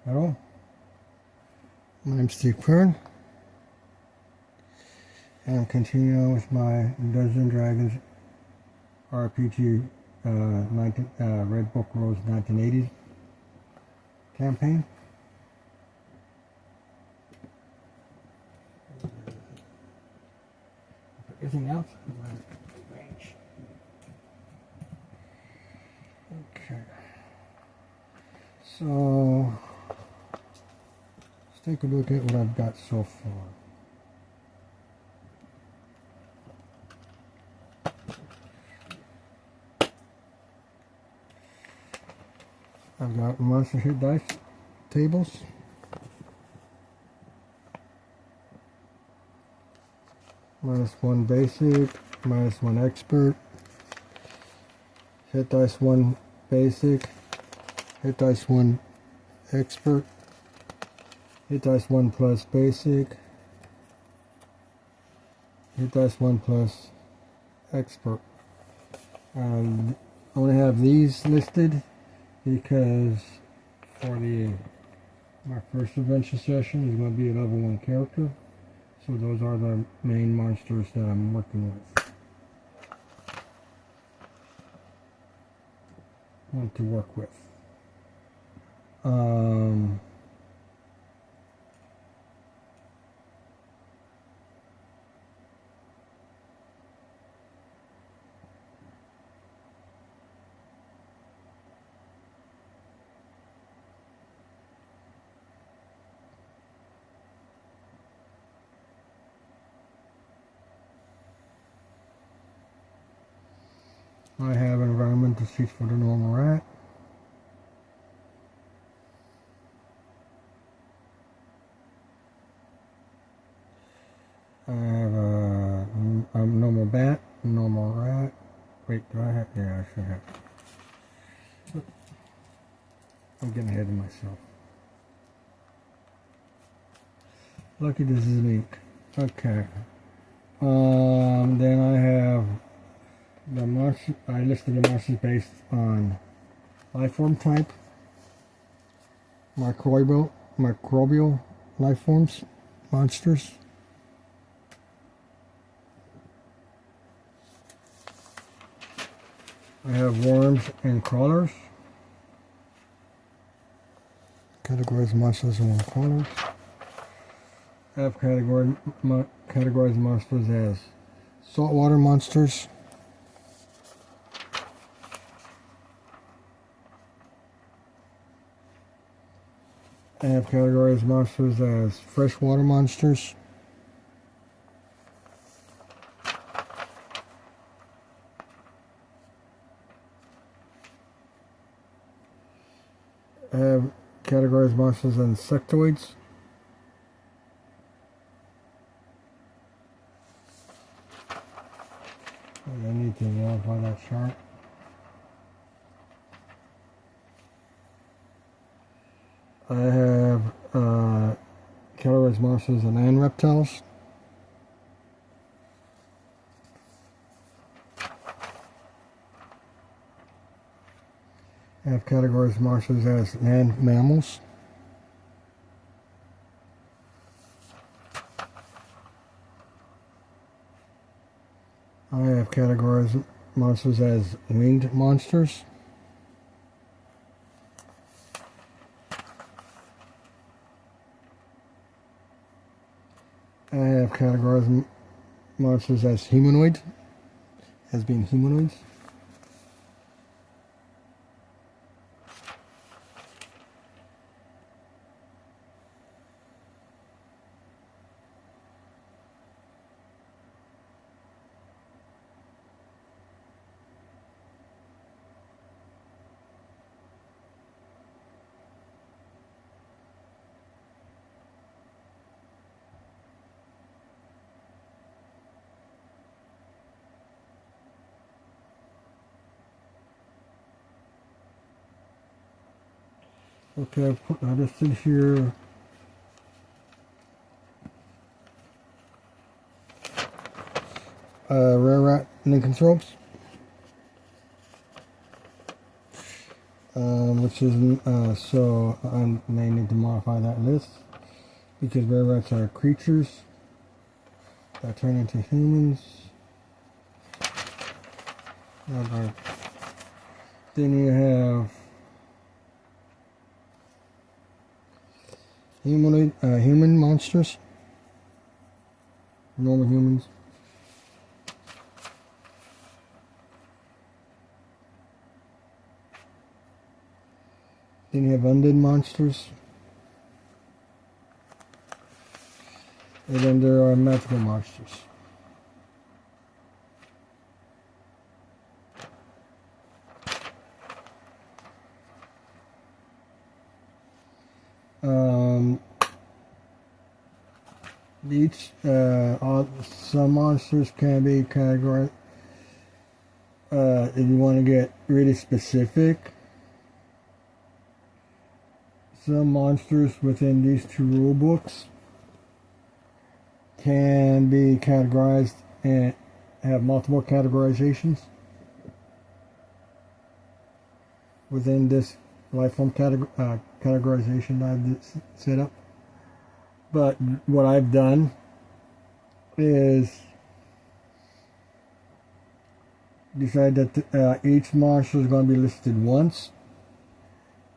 Hello, my name's Steve Kern, and I'm continuing with my Dungeons and Dragons RPG Red Book Rules 1980 campaign. Everything else in my range. Okay, so let's take a look at what I've got so far. I've got monster hit dice tables, -1 basic, -1 expert, hit dice 1 basic, hit dice 1 expert, hit dice 1 plus basic, hit dice 1 plus expert. I only have these listed because for my first adventure session is going to be a level 1 character, so those are the main monsters that I'm working with. Want to work with. I have environmental sheets for the normal rat. I have a normal bat, normal rat. Wait, do I have? Yeah, I should have. I'm getting ahead of myself. Lucky this is ink. Okay. Then I have the monster. I listed the monsters based on life form type, microbial life forms, monsters. I have worms and crawlers. Categorized monsters and crawlers. I have categorized monsters as saltwater monsters, I have categorized monsters as freshwater monsters, I have categorized monsters as insectoids, I need to modify that chart. I have categorized monsters and land reptiles. I have categorized monsters as land mammals. I have categorized monsters as winged monsters. I have categorized monsters as humanoid, as being humanoids. Okay, I've put that listed here. Rare Rat Lincoln's ropes. which is so I may need to modify that list because bear rats are creatures that turn into humans. Then you have human monsters, normal humans. Then you have undead monsters. And then there are magical monsters. Some monsters can be categorized. If you want to get really specific, some monsters within these two rule books can be categorized and have multiple categorizations within this lifeform categorization I've set up. But what I've done is decide that each monster is going to be listed once,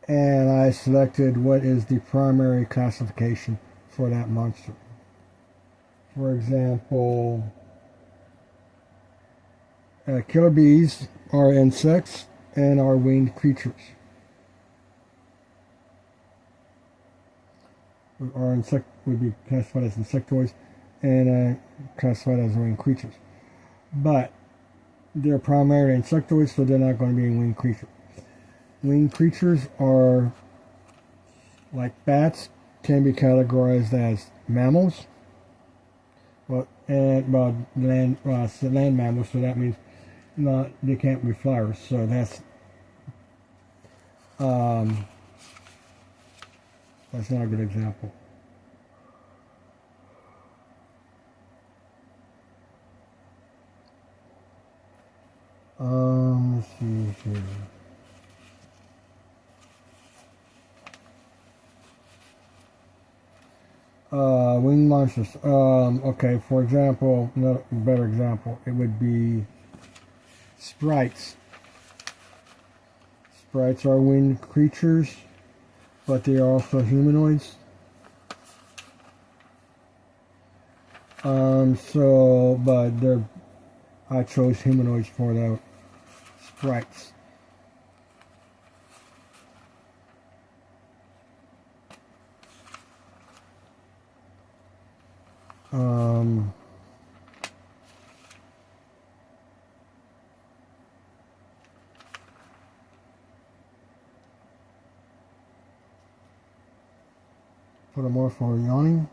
and I selected what is the primary classification for that monster. For example, killer bees are insects and are winged creatures. Would be classified as insectoids and classified as winged creatures. But they're primarily insectoids, so they're not going to be winged creatures. Winged creatures are like bats, can be categorized as mammals. Land mammals, so that means they can't be flyers. So that's not a good example. Let's see here. Winged monsters. Okay, for example, another better example, it would be sprites. Sprites are winged creatures, but they are also humanoids. I chose humanoids for the sprites. Furthermore, for yawning,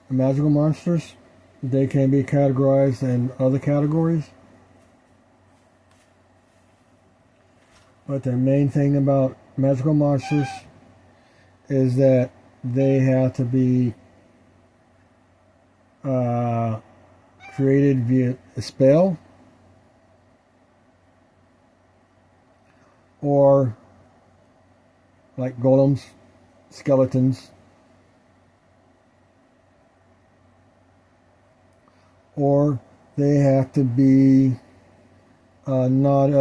magical monsters, they can be categorized in other categories. But the main thing about magical monsters is that they have to be created via a spell or like golems, skeletons, or they have to be not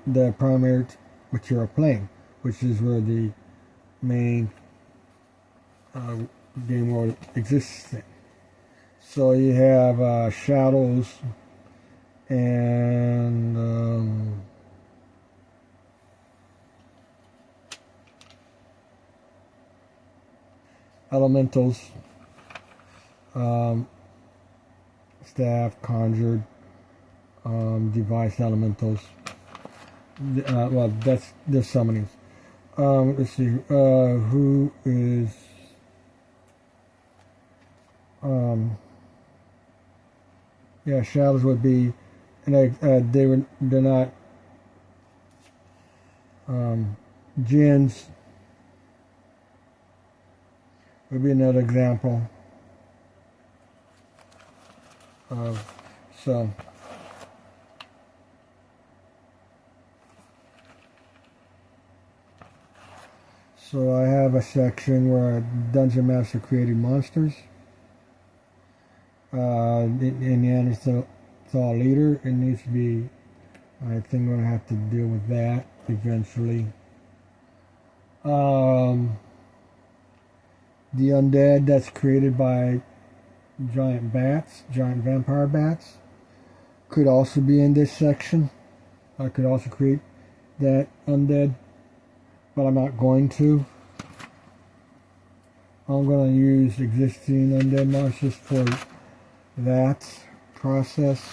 the primary material plane, which is where the main game world exists in. So you have shadows and elementals, staff, conjured, device elementals. There's summonings. Let's see, who is shadows would be, and they're not jinns would be another example of so. So I have a section where a Dungeon Master created monsters. In Neanderthal leader, it needs to be, I think I'm going to have to deal with that eventually. The undead that's created by giant bats, giant vampire bats, could also be in this section. I could also create that undead, but I'm not going to. I'm going to use existing undead monsters for that process.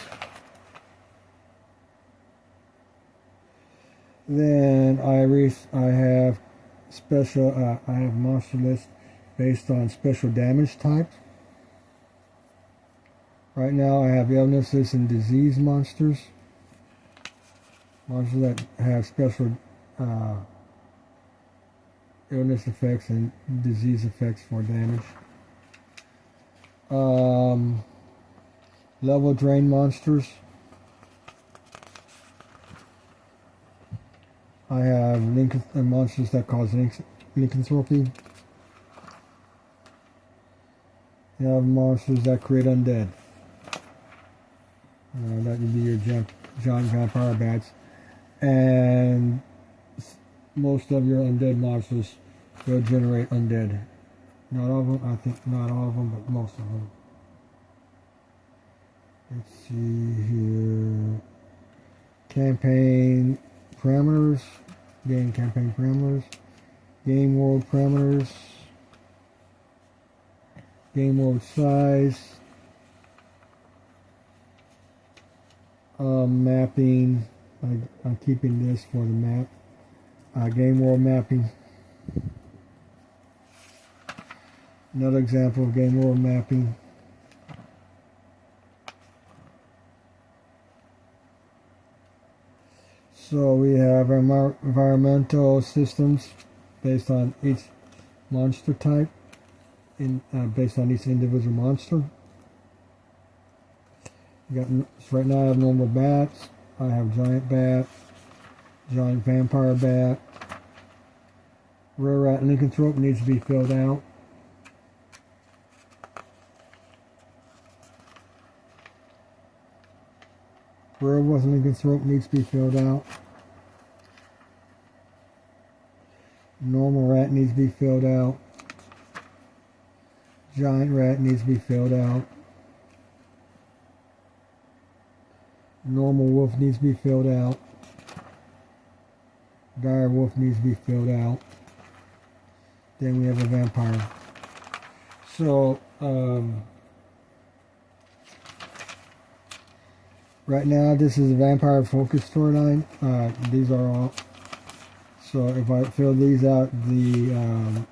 Then I have special. I have monster list based on special damage types. Right now, I have illnesses and disease monsters. Monsters that have special illness effects and disease effects for damage. Level drain monsters. I have monsters that cause lycanthropy. You have monsters that create undead. That would be your giant vampire bats. And most of your undead monsters will generate undead. Not all of them, I think not all of them, but most of them. Let's see here. Campaign parameters. Game campaign parameters. Game world parameters. Game world size. Mapping. I'm keeping this for the map. Game world mapping. Another example of game world mapping. So we have environmental systems based on each monster type, based on each individual monster. Right now I have normal bats. I have giant bat, giant vampire bat. Rare rat lycanthrope needs to be filled out. Werewolf lycanthrope needs to be filled out. Normal rat needs to be filled out. Giant rat needs to be filled out. Normal wolf needs to be filled out. Dire wolf needs to be filled out. Then we have a vampire. So, right now this is a vampire focused storyline. These are all. So if I fill these out, the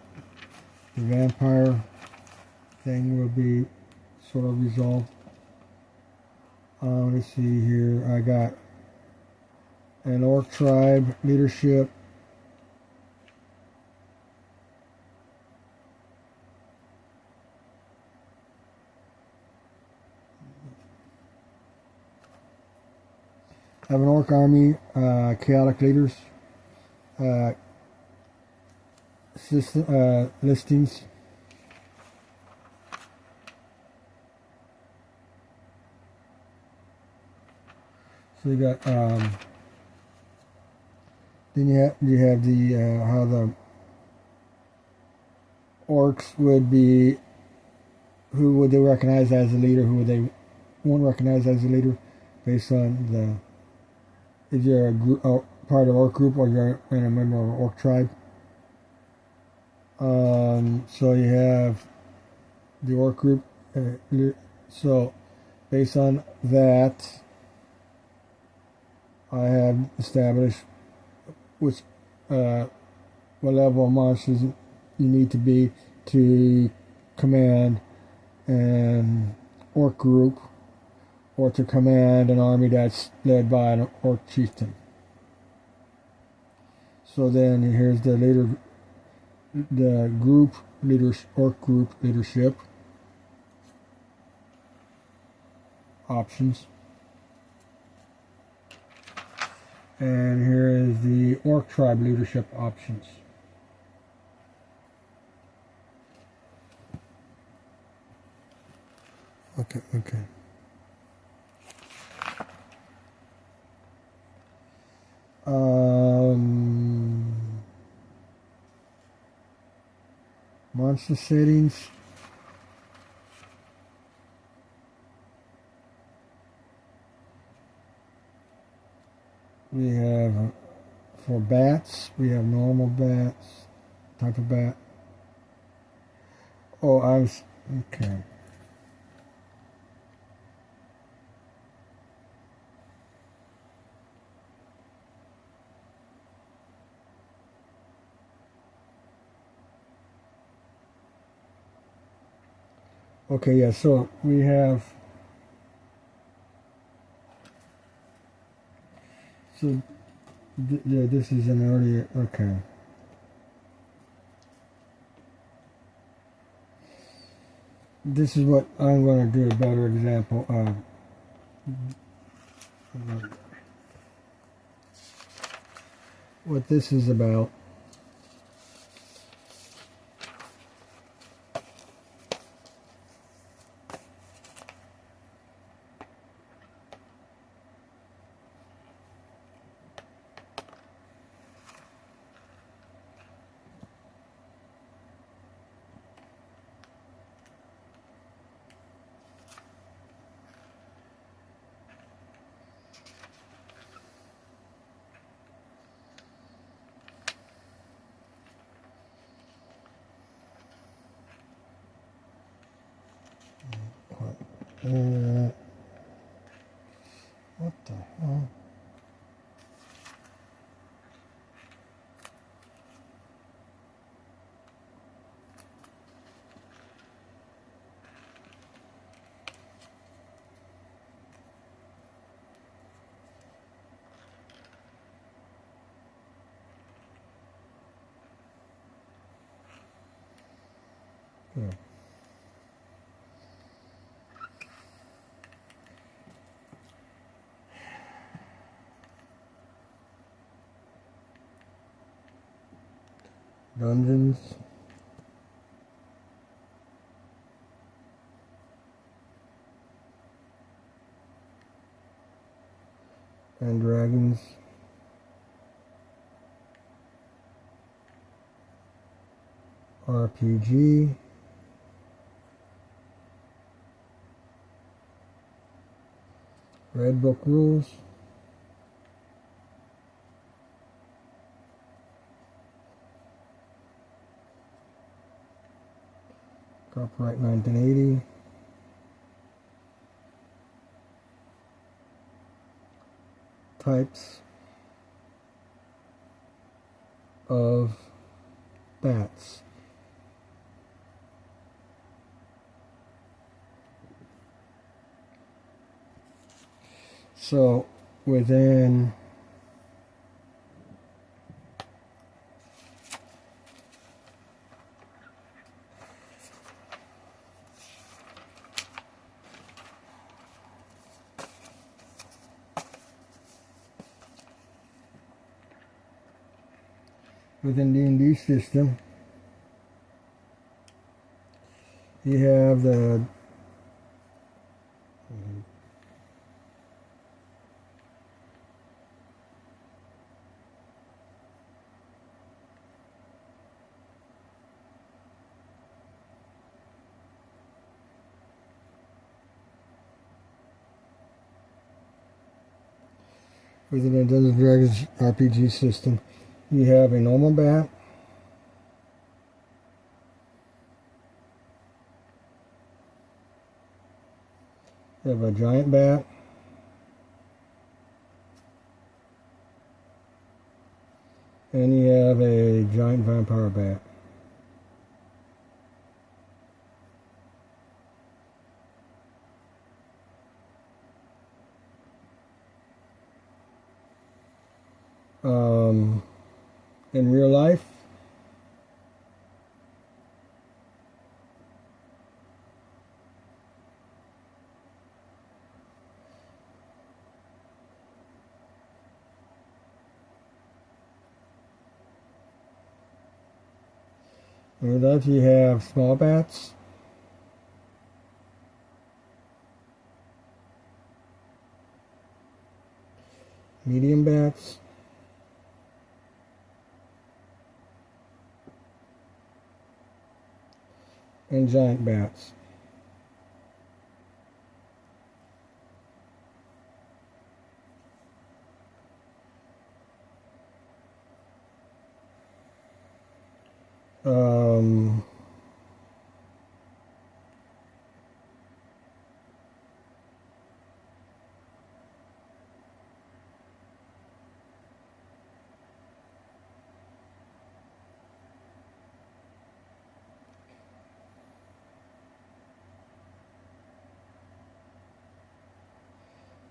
vampire thing will be sort of resolved. Let's see here. I got an orc tribe leadership. I have an orc army, chaotic leaders, listings. So you got then you have the how the orcs would be, who would they recognize as a leader, who would they won't recognize as a leader, based on the, if you're a group, part of orc group, or you're a member of an orc tribe. So you have the orc group. So based on that, I have established what level of monsters you need to be to command an orc group, or to command an army that's led by an orc chieftain. So then here's the leader, the group leaders, orc group leadership options. And here is the orc tribe leadership options. Okay, okay. Monster settings. We have, for bats, we have normal bats, type of bat. Oh, okay. Okay, yeah, so we have, so, yeah, this is an earlier, okay. This is what I'm going to do a better example of. What this is about. What the hell? Yeah. Dungeons. And Dragons. RPG. Red Book Rules. Copyright 1980. Types of bats. So within D&D system, you have the within the Dungeons and Dragons RPG system, you have a normal bat, you have a giant bat, and you have a giant vampire bat. In real life, you have small bats, medium bats, and giant bats.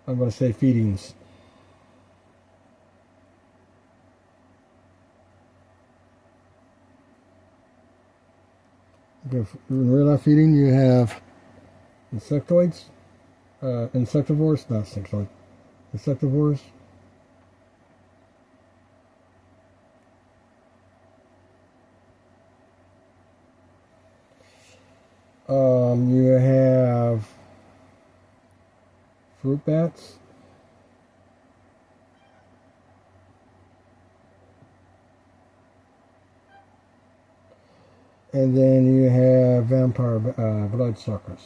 I'm going to say feedings. In real life feeding, you have insectivores, not insectivores, insectivores. You have fruit bats. And then you have vampire bloodsuckers.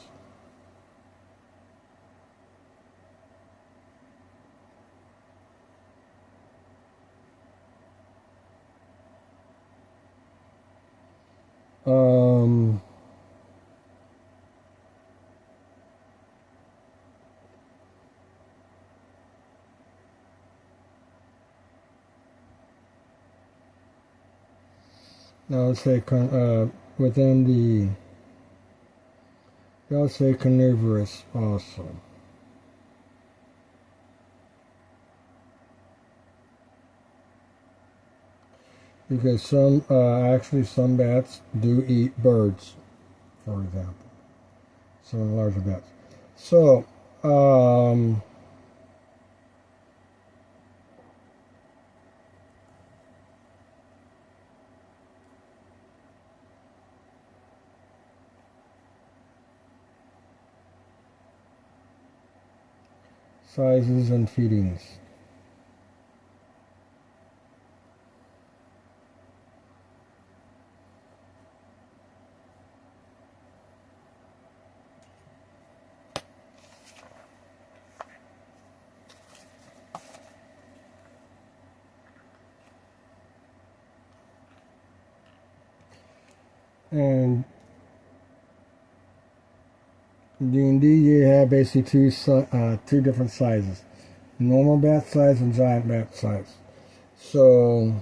Now let's say within the, let's say carnivorous also. Because some bats do eat birds, for example. Some of the larger bats. So, sizes and feedings. And D&D, you have basically two different sizes: normal bat size and giant bat size. So,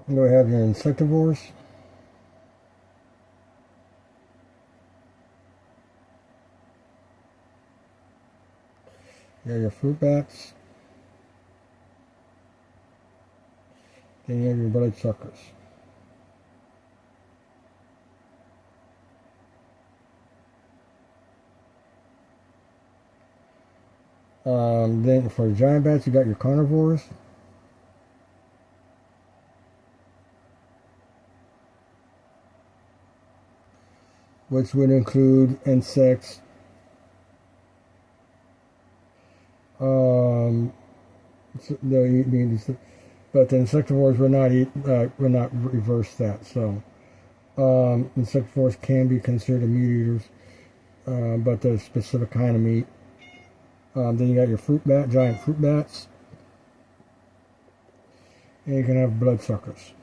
you have your insectivores. You have your fruit bats. Then you have your bloodsuckers. Then for giant bats, you got your carnivores. Which would include insects, they'll eat beans, but the insectivores will not eat, will not reverse that. So, insectivores can be considered meat eaters, but they're a specific kind of meat. Then you got your giant fruit bats, and you can have bloodsuckers.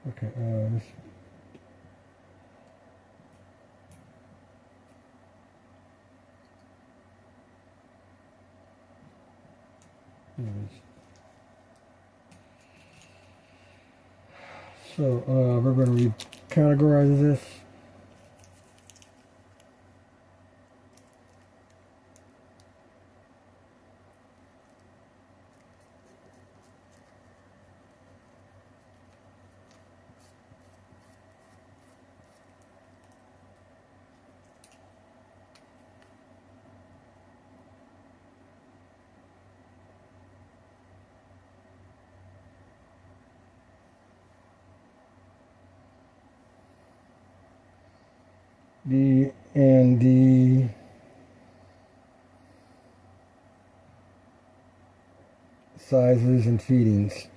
Okay, this. So we're going to recategorize this. D&D sizes and feedings.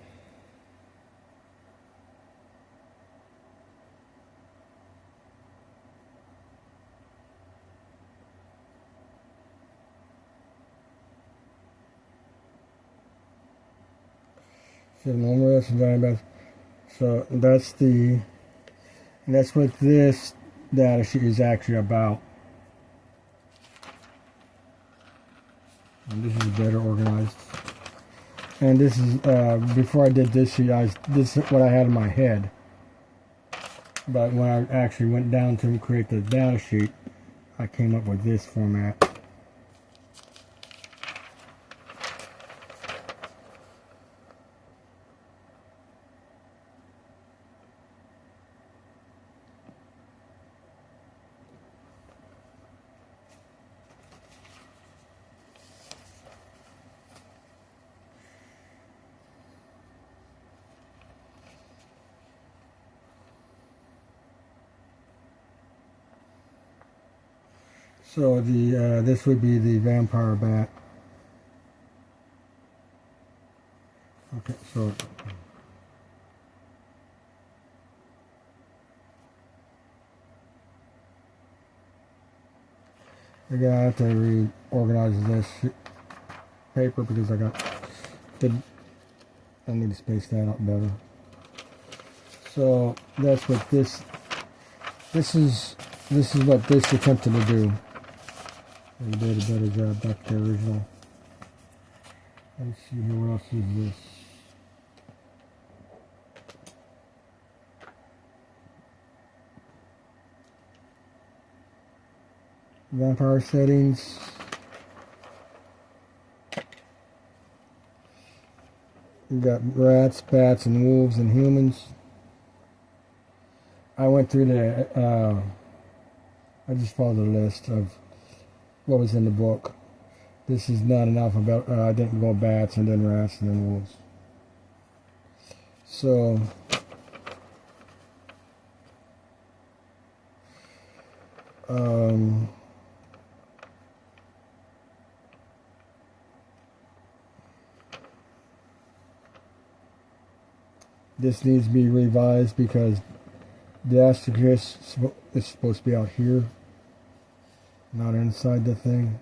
So numerous and so that's what this data sheet is actually about. And this is better organized. And this is before I did this sheet, this is what I had in my head. But when I actually went down to create the data sheet, I came up with this format. So this would be the vampire bat. Okay, so again, I have to reorganize this paper because I need to space that out better. So that's what this is what this attempted to do. We did a better job back to the original. Let's see here, what else is this? Vampire settings. We've got rats, bats, and wolves, and humans. I went through I just followed the list of what was in the book. This is not an alphabet. I didn't go bats and then rats and then wolves. So this needs to be revised because the asterisk is supposed to be out here, not inside the thing.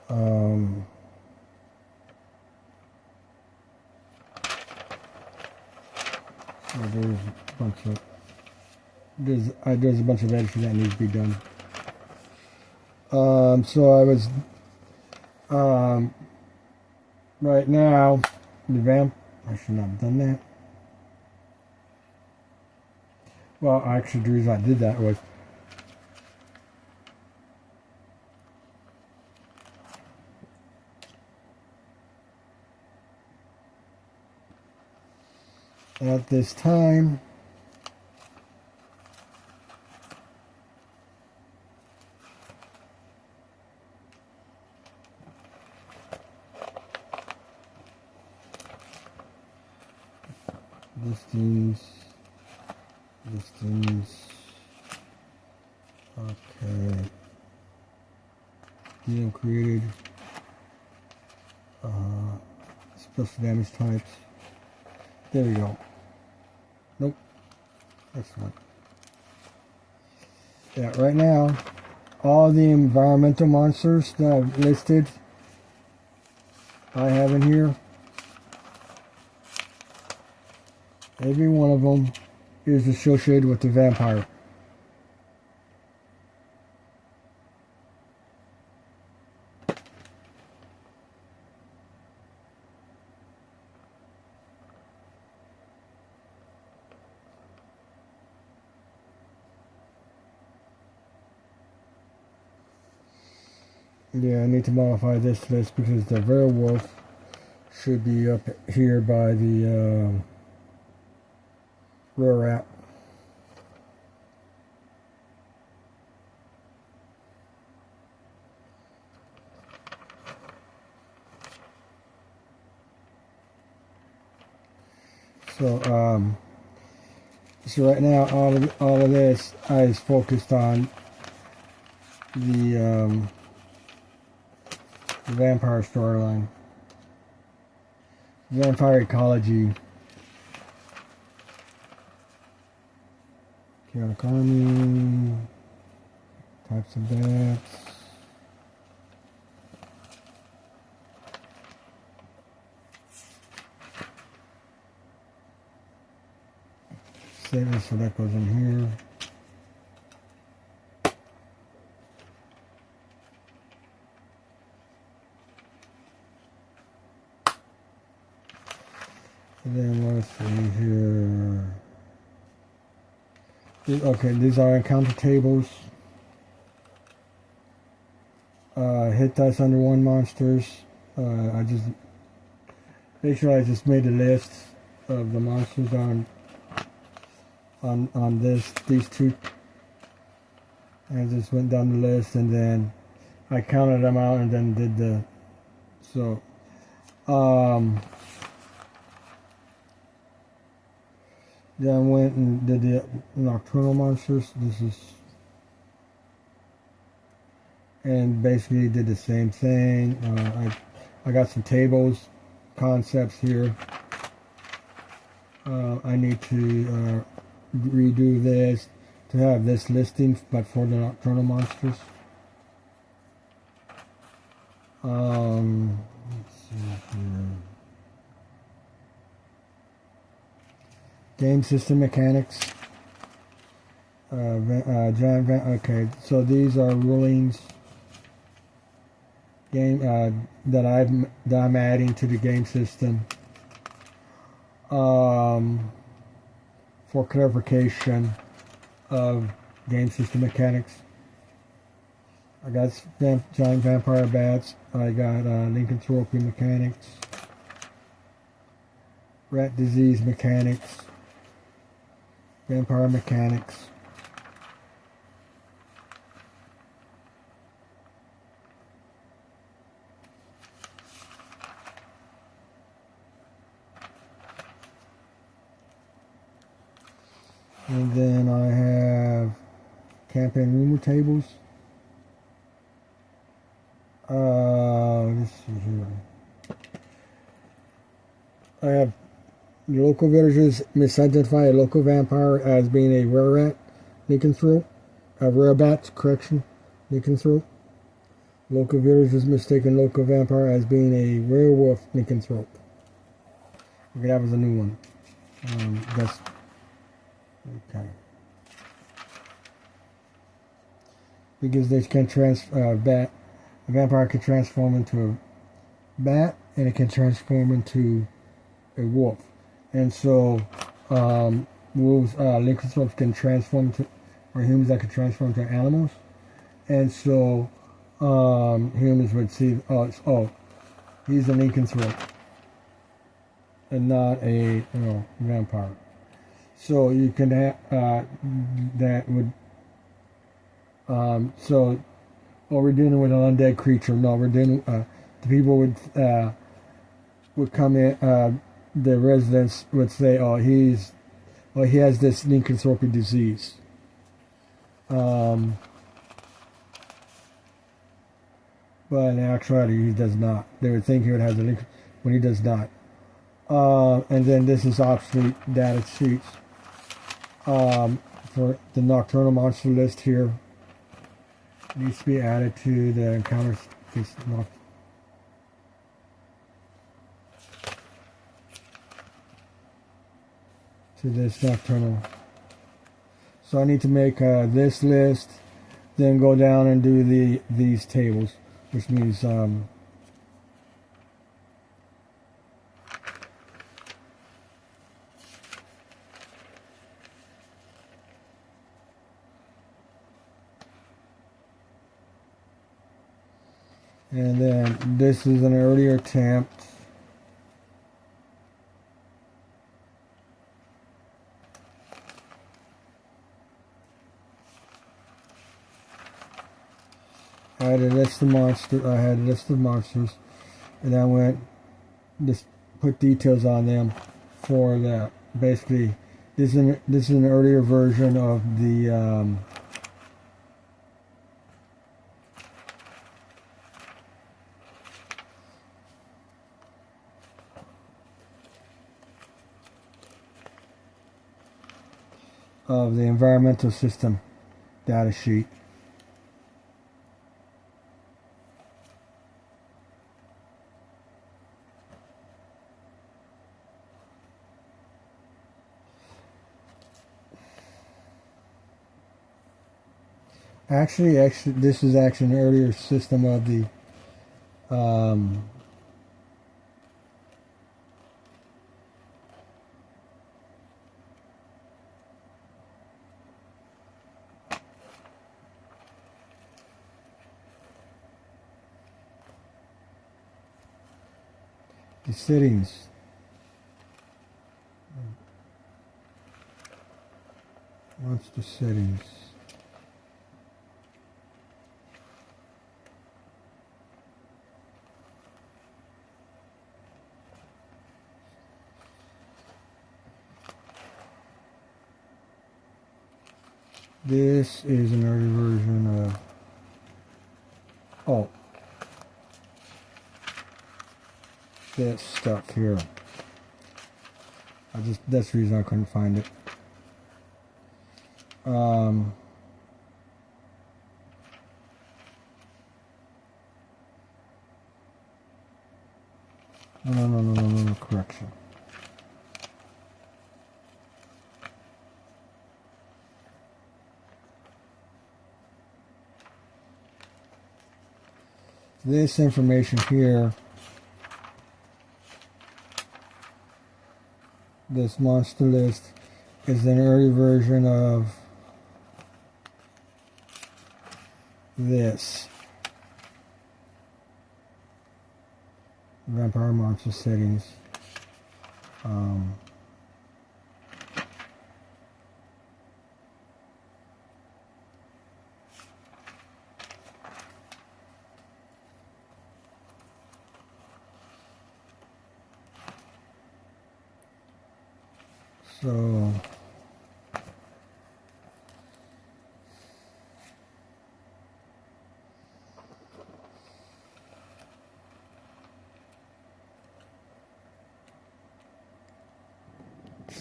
So there's a bunch of editing that needs to be done. So I was right now I should not have done that. Well, actually, the reason I did that was at this time listings, okay, DM created, special damage types, there we go, nope, excellent. Yeah, right now, all the environmental monsters that I've listed, I have in here, every one of them is associated with the vampire. Yeah, I need to modify this list because the werewolf should be up here by the rear wrap. So right now all of this is focused on the vampire storyline, vampire ecology, chaotic army, types of bats. Save it so that goes in here. And then let's see here. Okay, these are encounter tables. Hit dice under one monsters. I just make sure I just made a list of the monsters on these two. And I just went down the list and then I counted them out and then did the then I went and did the nocturnal monsters. And basically did the same thing. I got some tables, concepts here. I need to redo this to have this listing, but for the nocturnal monsters. Let's see here. Game system mechanics. Okay, so these are rulings. Game that I'm adding to the game system. For clarification of game system mechanics. I got giant vampire bats. I got lycanthropy mechanics, rat disease mechanics, vampire mechanics. And then I have campaign rumor tables. Let's see here. I have local villagers misidentify a local vampire as being a rare rat, lycanthrope. A rare bat, correction, lycanthrope. Local villagers mistaken local vampire as being a werewolf, lycanthrope. Okay, that was a new one. That's okay. Because they can a vampire can transform into a bat, and it can transform into a wolf. And so, wolves, lycanthropes can transform to, or humans that can transform to animals. And so, humans would see, oh, he's a lycanthrope, and not a vampire. So you can that would so we're dealing with an undead creature. No, we're dealing the people would come in. The residents would say, he has this lycanthropy disease. But in actuality, he does not. They would think he would have the lycanthropy when he does not. And then this is obsolete data sheets for the nocturnal monster list here. Needs to be added to the encounters. To this nocturnal. So I need to make this list, then go down and do these tables, which means And then this is an earlier attempt. I had a list of monsters. And I went just put details on them for that. Basically, this is an earlier version of the environmental system data sheet. Actually, this is actually an earlier system of the settings. Monster settings. This is an early version of, oh, this stuff here. That's the reason I couldn't find it. No, correction. This information here, this monster list, is an early version of this. Vampire monster settings. So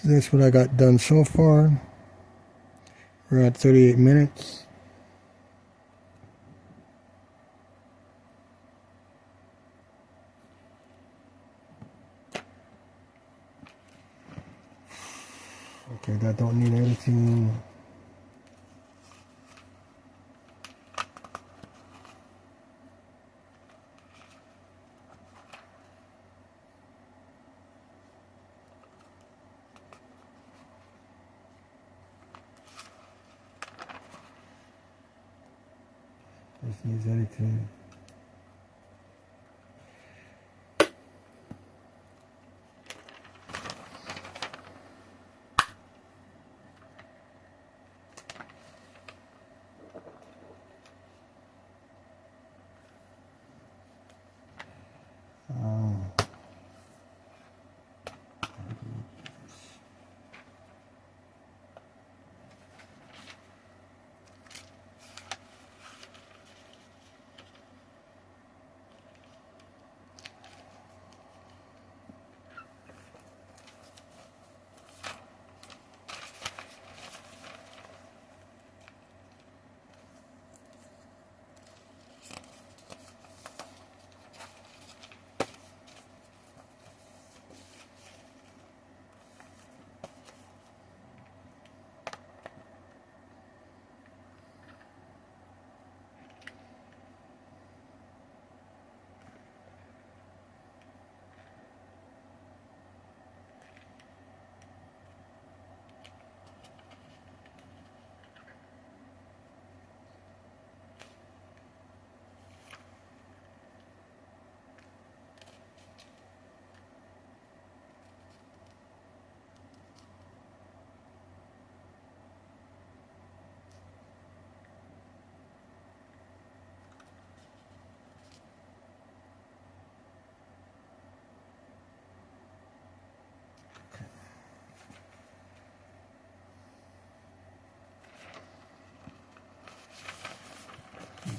that's what I got done so far. We're at 38 minutes. Okay, that don't need editing. This needs editing.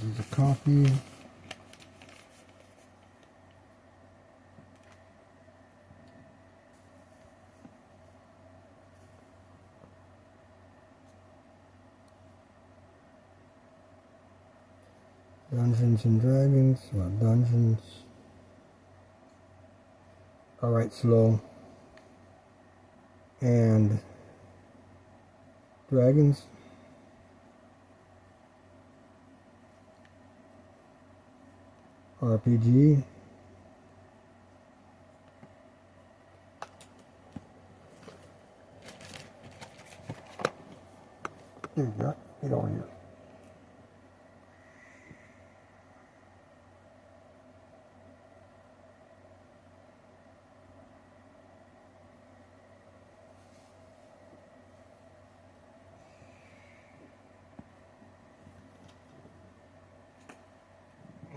This is a copy. Dungeons and Dragons, well, Dungeons. Alright, Slow. And Dragons. RPG. There you go. Get over here.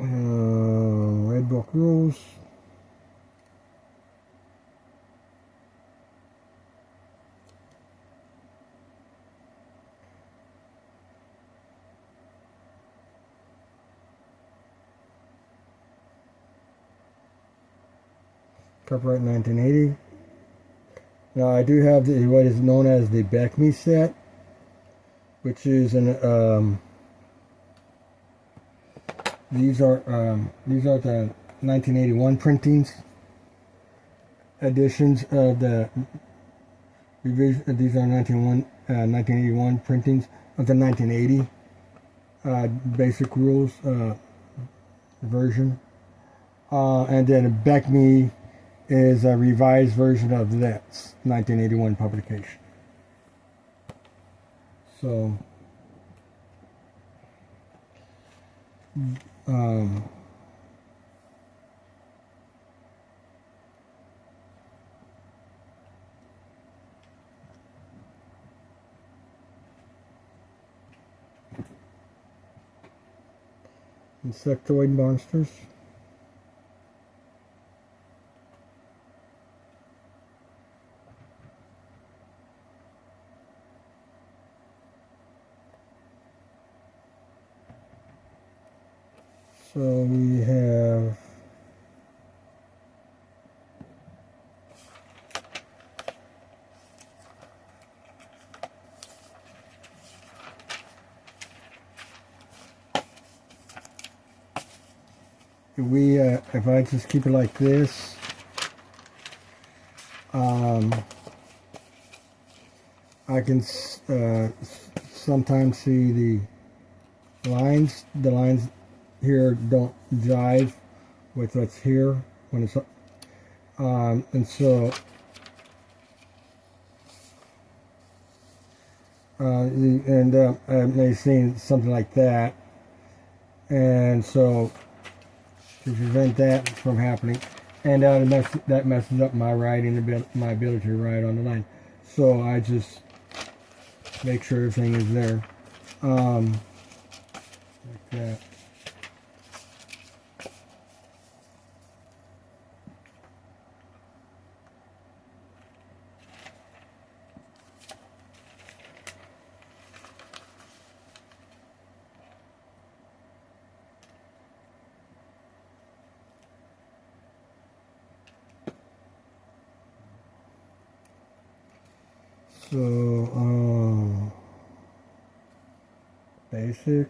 Red Book Rules. Copyright 1980. Now I do have what is known as the Beckme set, which is an these are the 1981 printings editions of the revision. These are 1981 printings of the 1980 basic rules version, and then Beckme is a revised version of that 1981 publication. So Insectoid monsters. So we have if I just keep it like this, I can sometimes see the lines. The lines here don't jive with what's here when it's and so you end up may seeing something like that, and so to prevent that from happening, and that messes up my writing, my ability to write on the line. So I just make sure everything is there, like that. So, basic,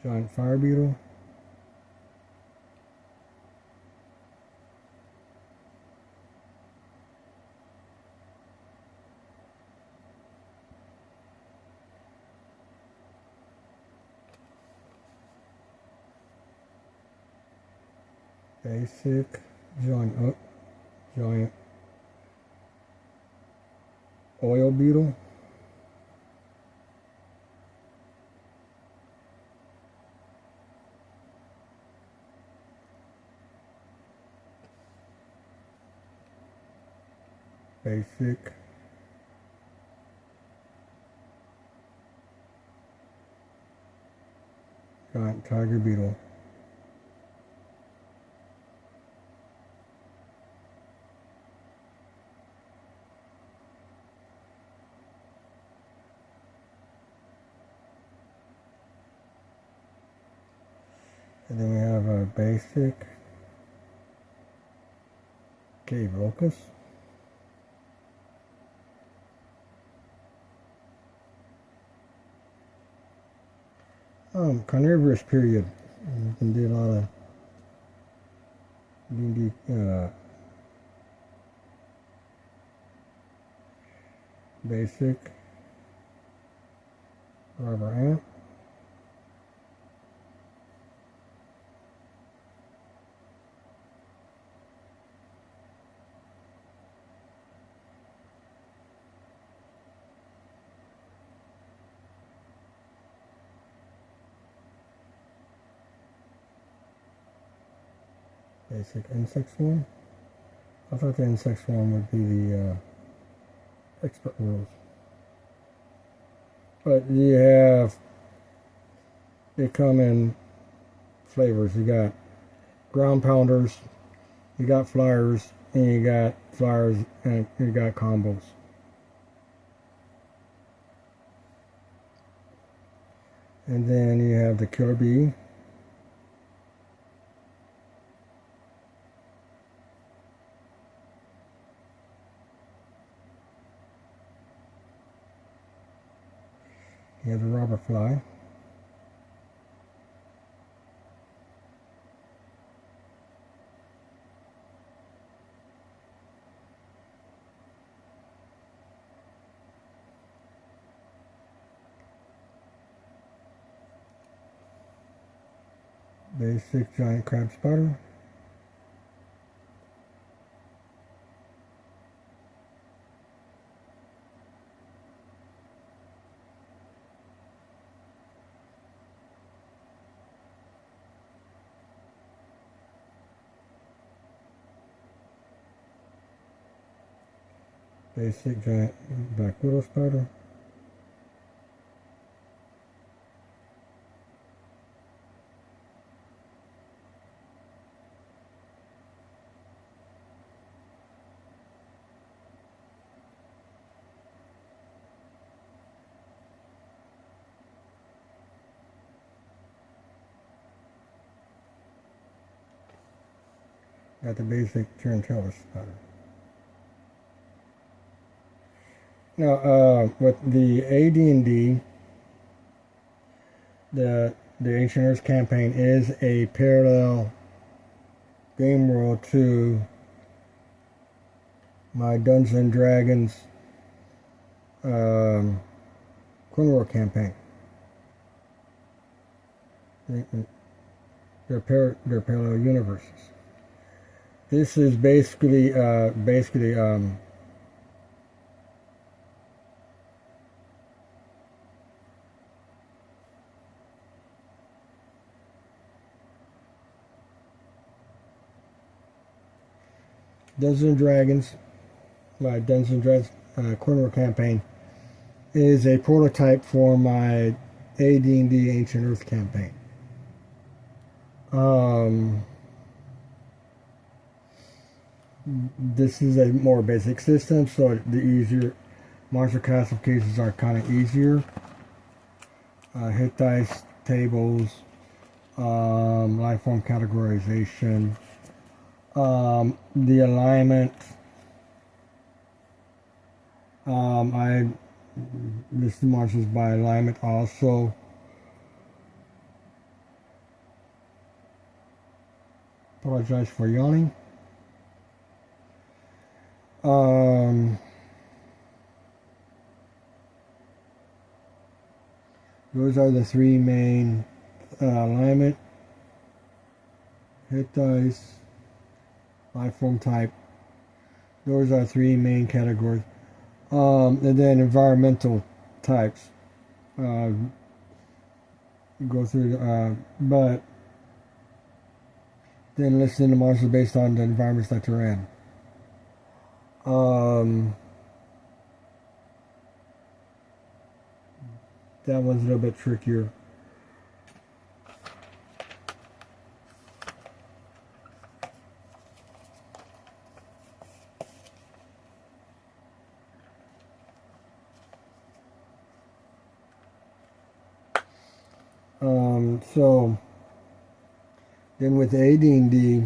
giant fire beetle, basic, giant oil beetle, basic, giant tiger beetle, And then we have a basic cave locust. Carnivorous period. You can do a lot of D&D basic rubber ant. Basic insect swarm. I thought the insect swarm would be the expert rules. But you have, they come in flavors. You got ground pounders, you got flyers, and you got flyers, and you got combos. And then you have the killer bee. You have the robber fly. Basic giant crab spider. Basic giant black widow spider. Got the basic tarantella spider. Now, with the AD&D, the Ancient Earth campaign is a parallel game world to my Dungeons and Dragons Quinn World campaign. They're parallel universes. This is basically Dungeons and Dragons, my Dungeons and Dragons Quinn World campaign is a prototype for my AD&D Ancient Earth campaign. This is a more basic system, so the easier monster classifications are kind of easier. Hit dice tables, life form categorization, the alignment. I listed monsters by alignment also. Apologize for yawning. Those are the three main alignment, hit dice, life form type. Those are three main categories. And then environmental types. Go through, but then listing the monsters based on the environments that they're in. That one's a little bit trickier. So Then with AD&D,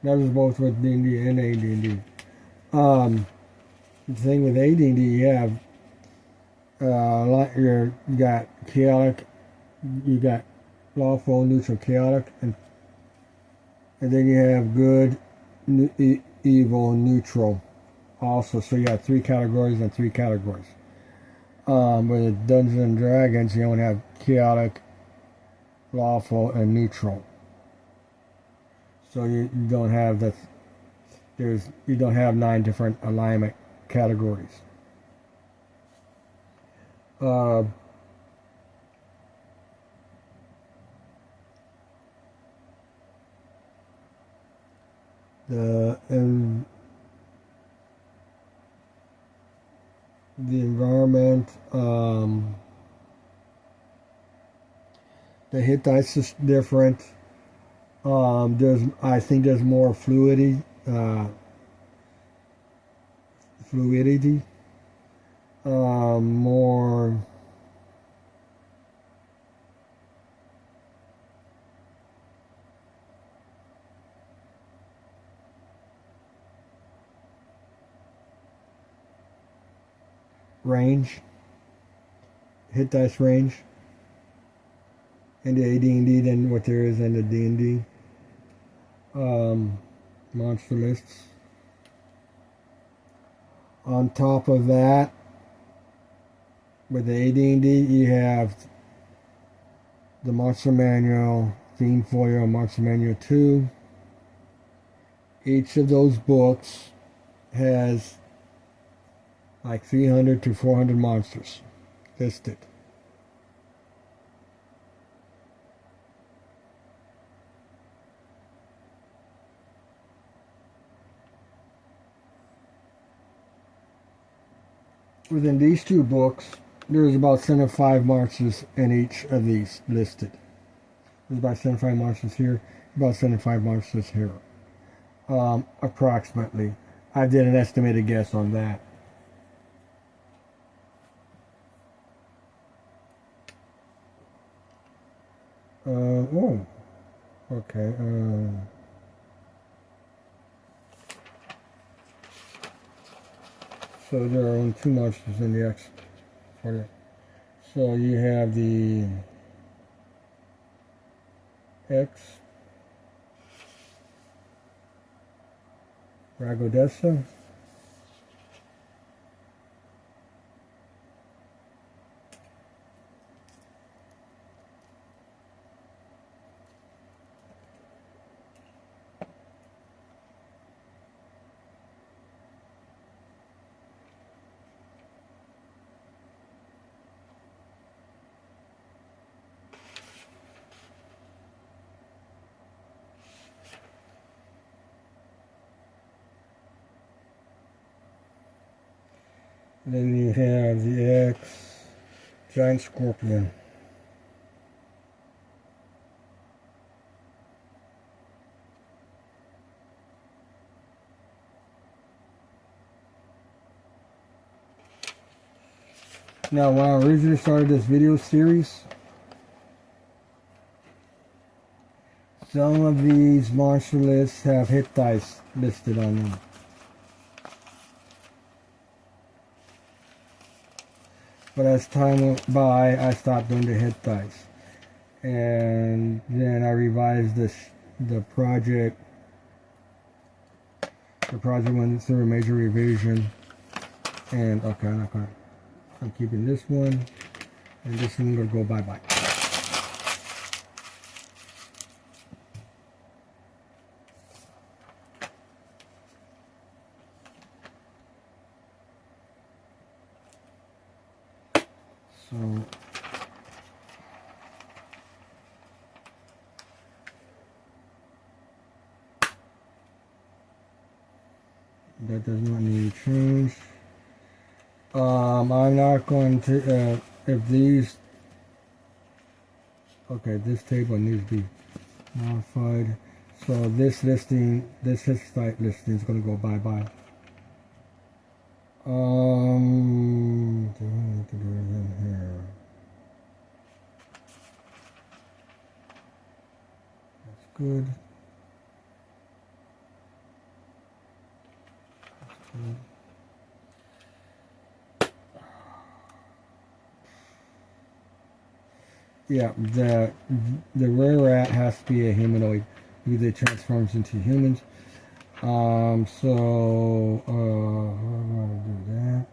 that was both with D&D and AD&D. The thing with AD&D, you have you got chaotic, you got lawful, neutral, chaotic, and then you have good, evil, neutral also. So you have 3 categories and 3 categories. With Dungeons and Dragons, you only have chaotic, lawful, and neutral. So you don't have that. You don't have 9 different alignment categories. The environment, the hit dice is different. I think there's more fluidity, more range, hit dice range in the AD&D than what there is in the D&D monster lists. On top of that, with the AD&D, you have the Monster Manual, Theme Foil, Monster Manual 2. Each of those books has like 300 to 400 monsters listed. Within these 2 books, there's about 75 monsters in each of these listed. There's about 75 monsters here, about 75 monsters here. Approximately. I did an estimated guess on that. Okay. So there are only 2 monsters in the X for it. So you have the X Ragodessa. Then you have the X Giant Scorpion. Now, when I originally started this video series, some of these monster lists have hit dice listed on them. But as time went by, I stopped doing the hit dice. And then I revised the project. The project went through a major revision. And okay, I'm keeping this one. And this one will go bye-bye. So that does not need to change. I'm not going to, if these, okay, this table needs to be modified. So this listing, this site listing is going to go bye-bye. Do I need to do it in here? good. That's good. Yeah, the rare rat has to be a humanoid because it transforms into humans. So I'm gonna do that.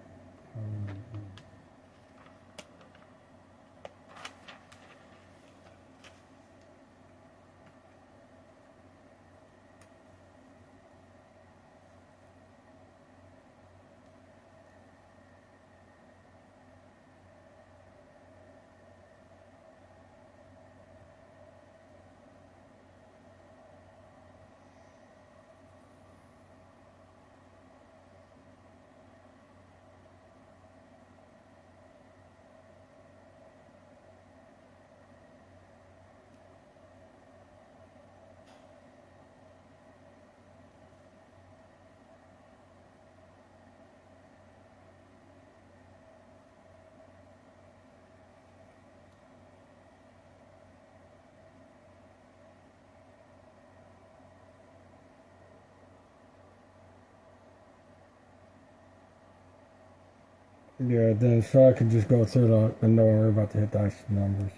Yeah, then so I can just go through it and don't worry about the hit dice numbers.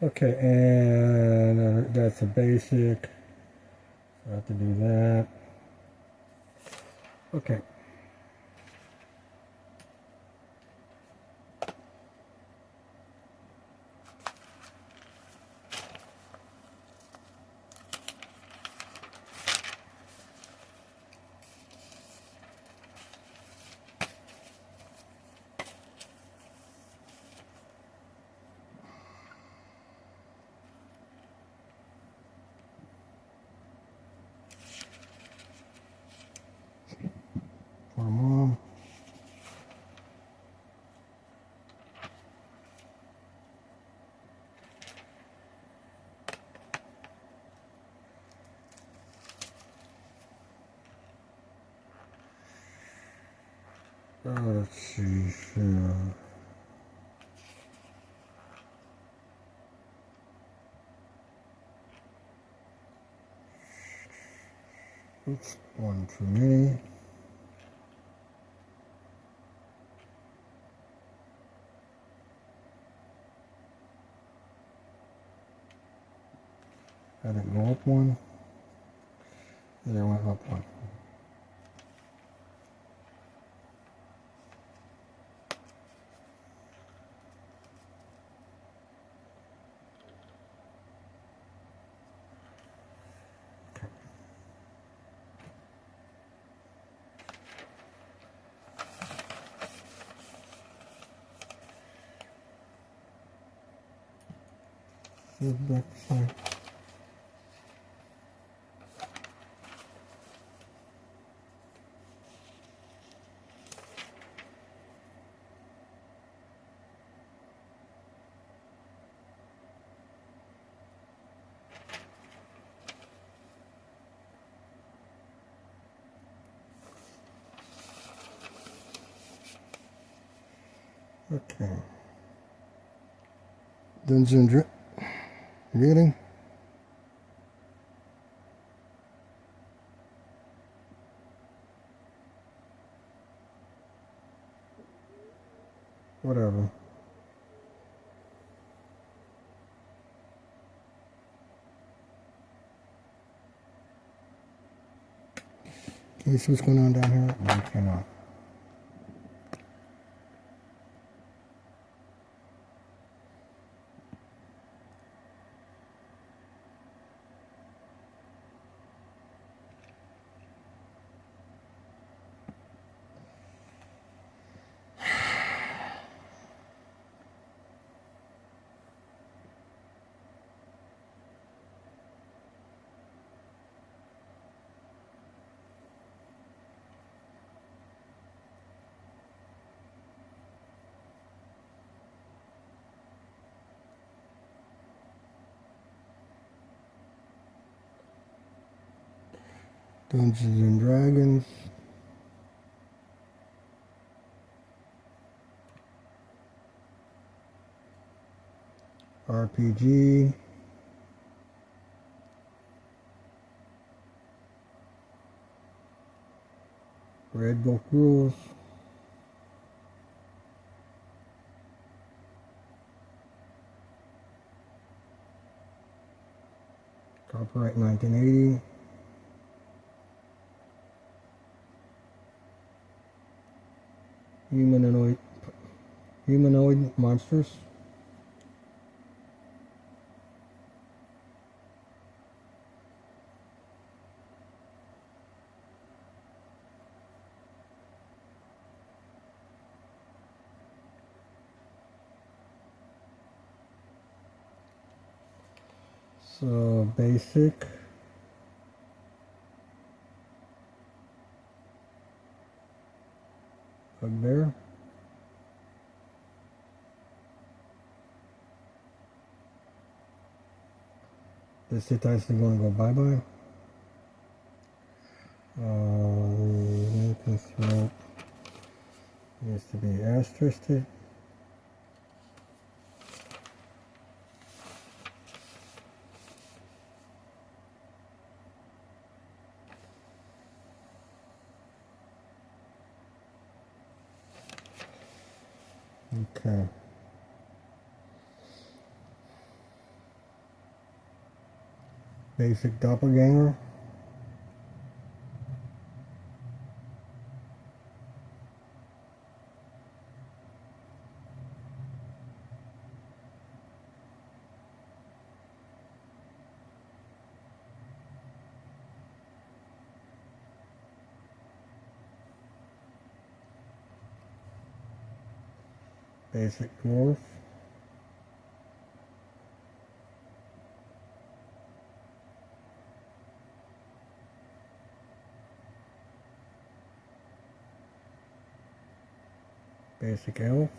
Okay, and that's a basic. So I have to do that. Okay. One more. Let's see here. Oops, one too many. I didn't go up one. There went up one. Back side. Okay. Dungeon reading. Whatever. Can you see what's going on down here? No, I cannot. Dungeons and Dragons. RPG. Read book rules. Copyright 1980. Humanoid monsters. So basic. Bugbear. This is actually going to go bye-bye. This rope needs to be asteristed. Okay. Basic doppelganger. Basic dwarf. Basic elf.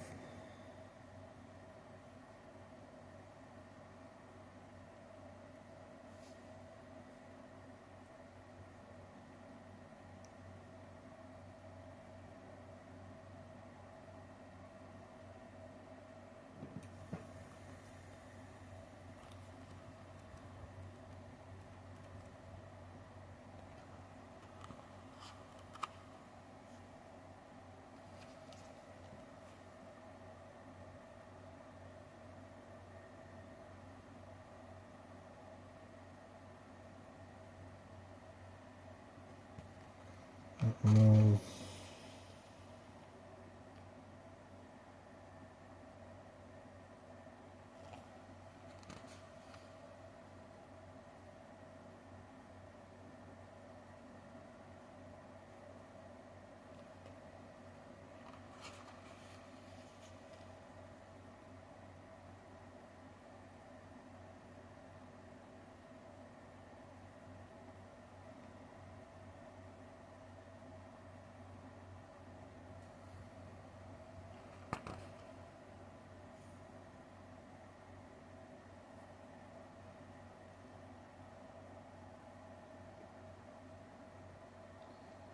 No.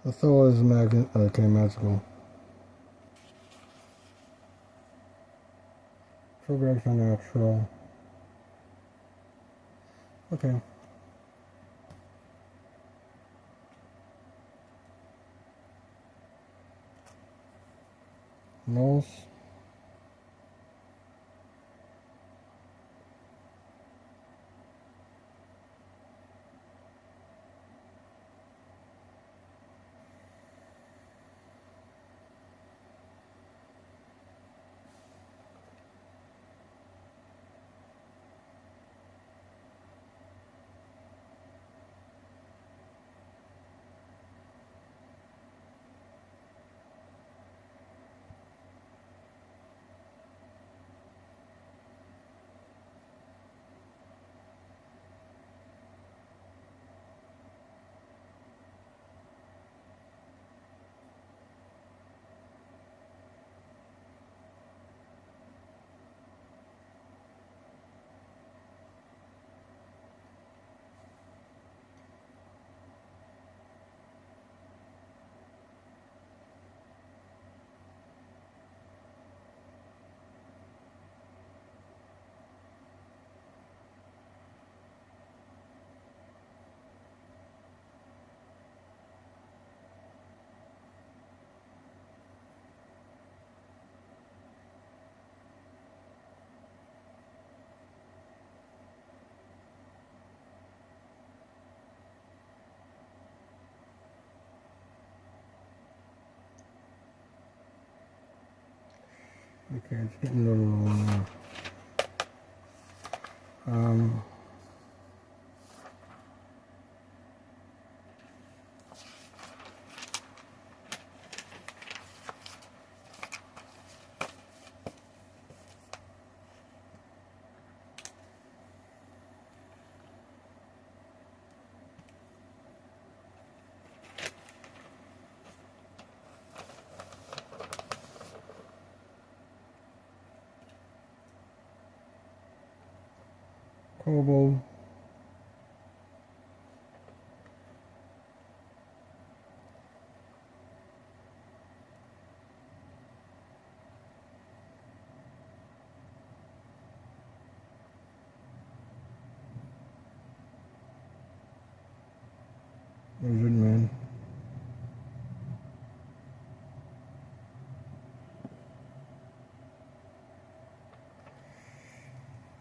I thought it was magical. Progress on natural. Okay. Nose. Okay, it's getting a little long. Kobold. Lizard man.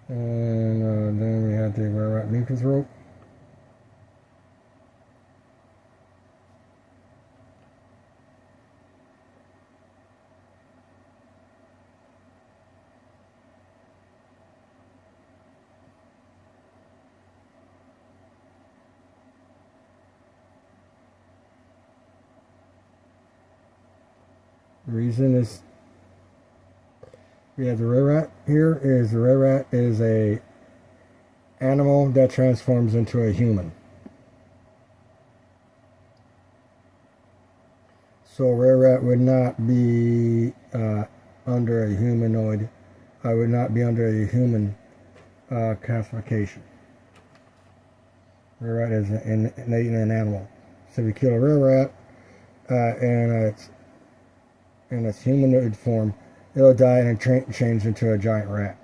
And then we have the Rat Lycanthrope. The reason is we have the Red Rat here is the Red Rat is a animal that transforms into a human. So a Red Rat would not be under a humanoid. I would not be under a human classification. Red Rat is an animal. So if you kill a Red Rat in its humanoid form, it'll die and change into a giant rat.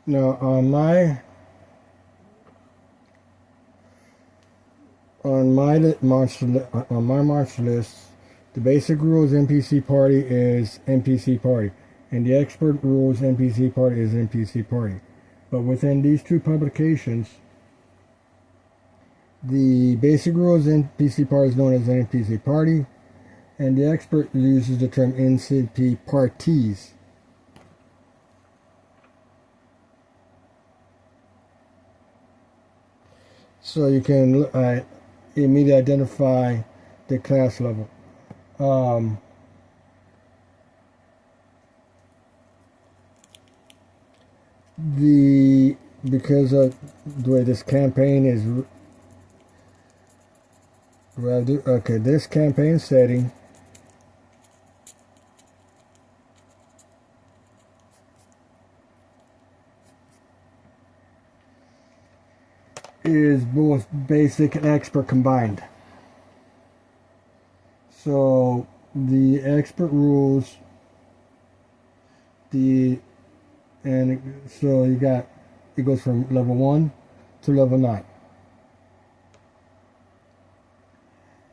Now on my monster list, the basic rules NPC party is NPC party, and the expert rules NPC party is NPC party. But within these two publications, the basic rules NPC party is known as NPC party, and the expert uses the term NPC parties. So you can immediately identify the class level. Because of the way this campaign is, this campaign setting is both basic and expert combined. So the expert rules, so you got, it goes from level 1 to level 9.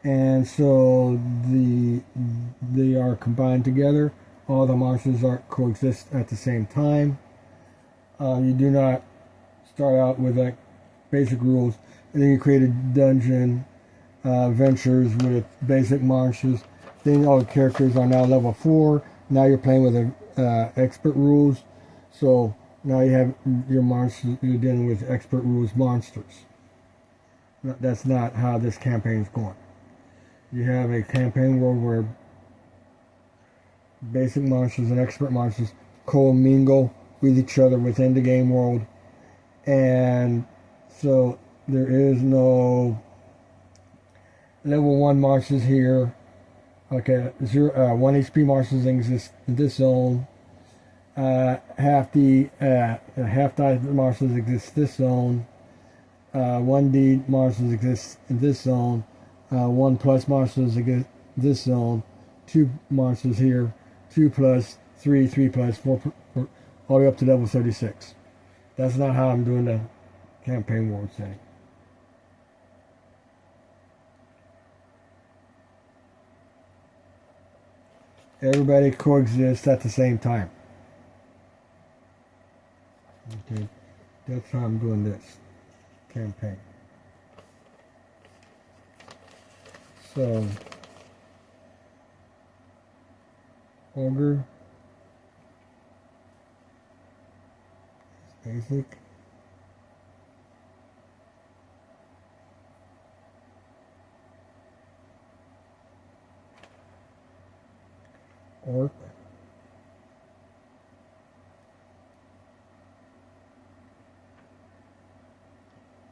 And so they are combined together. All the monsters are coexist at the same time. You do not start out with like basic rules, and then you create a dungeon ventures with basic monsters. Then all the characters are now level 4. Now you're playing with expert rules. So now you have your monsters. You're dealing with expert rules monsters. That's not how this campaign is going. You have a campaign world where basic monsters and expert monsters commingle with each other within the game world, and so there is no level 1 monsters here. Okay, 1 HP monsters exist in this zone. Half die monsters exist in this zone. 1D monsters exist in this zone. 1 plus monsters exist in this zone. 2 monsters here. 2 plus, 3 plus, 4, all the way up to level 36. That's not how I'm doing the campaign world setting. Everybody coexists at the same time. Okay, that's how I'm doing this campaign. So, ogre, basic. Orc.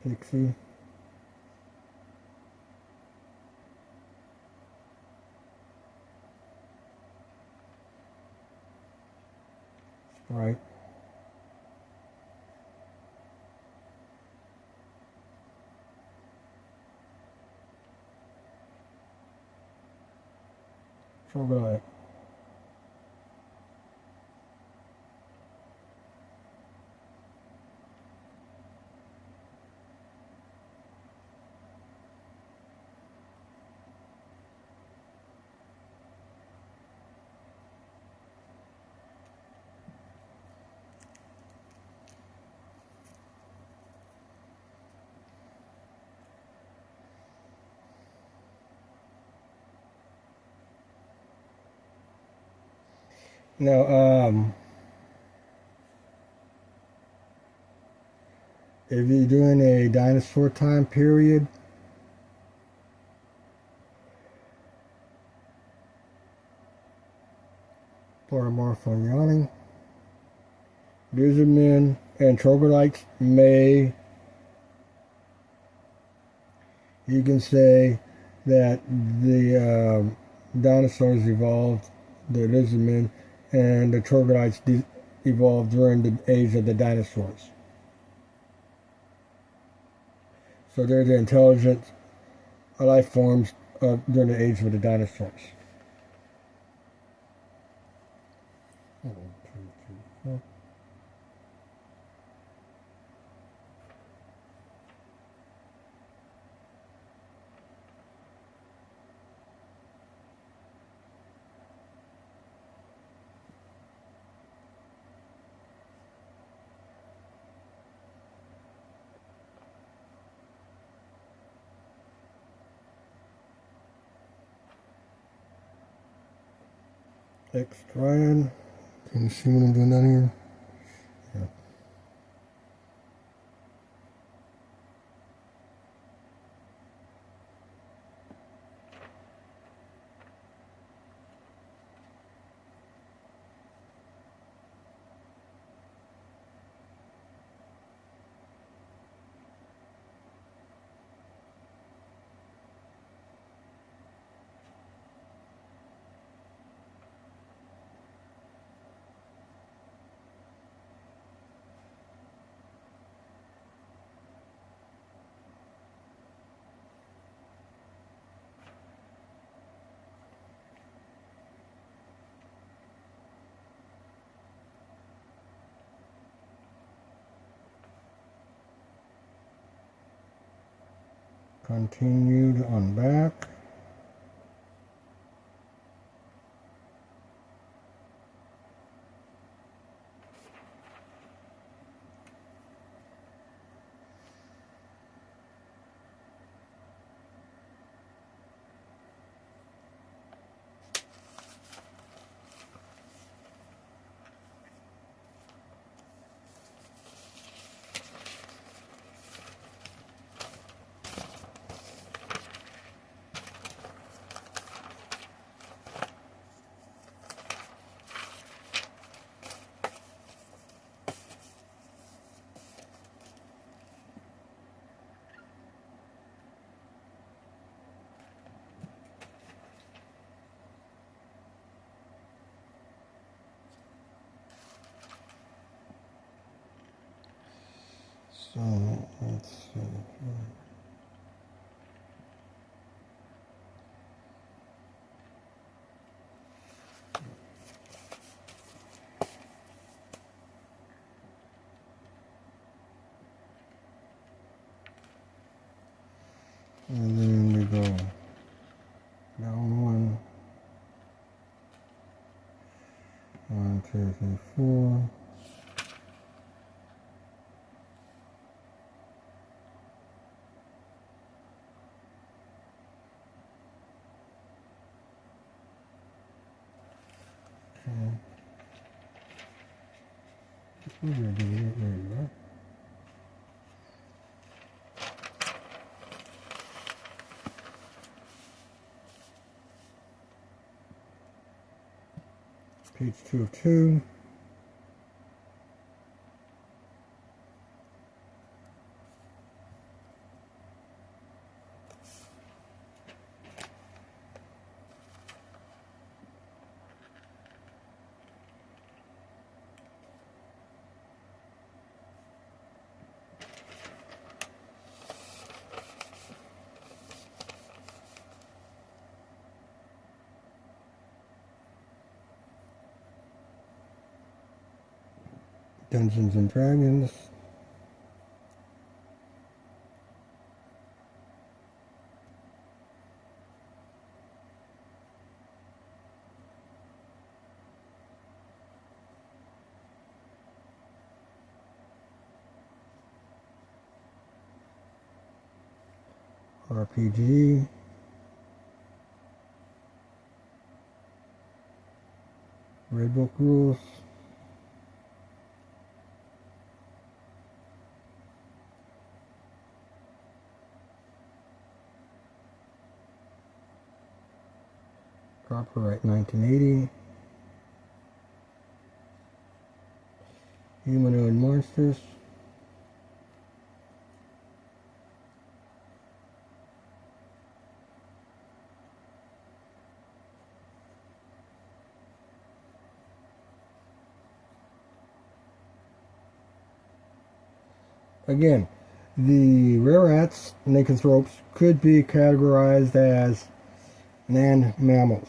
Pixie. Sprite. Troglodyte. Now, if you're doing a dinosaur time period, Poromorpho yawning, lizardmen and troglodytes may, you can say that the dinosaurs evolved, the lizardmen, and the troglodytes evolved during the age of the dinosaurs. So they're the intelligent life forms during the age of the dinosaurs. 1, 2, 3, 4. X-Triad. Can you see what I'm doing down here? Yeah. Continued on back. So let's see. And then we go down 1, 2, 3, 4. Okay. There you go. Page 2 of 2. Dungeons and Dragons. RPG. Red Book rules. Copyright 1980. Humanoid monsters. Again, the rare rats and lycanthropes could be categorized as land mammals.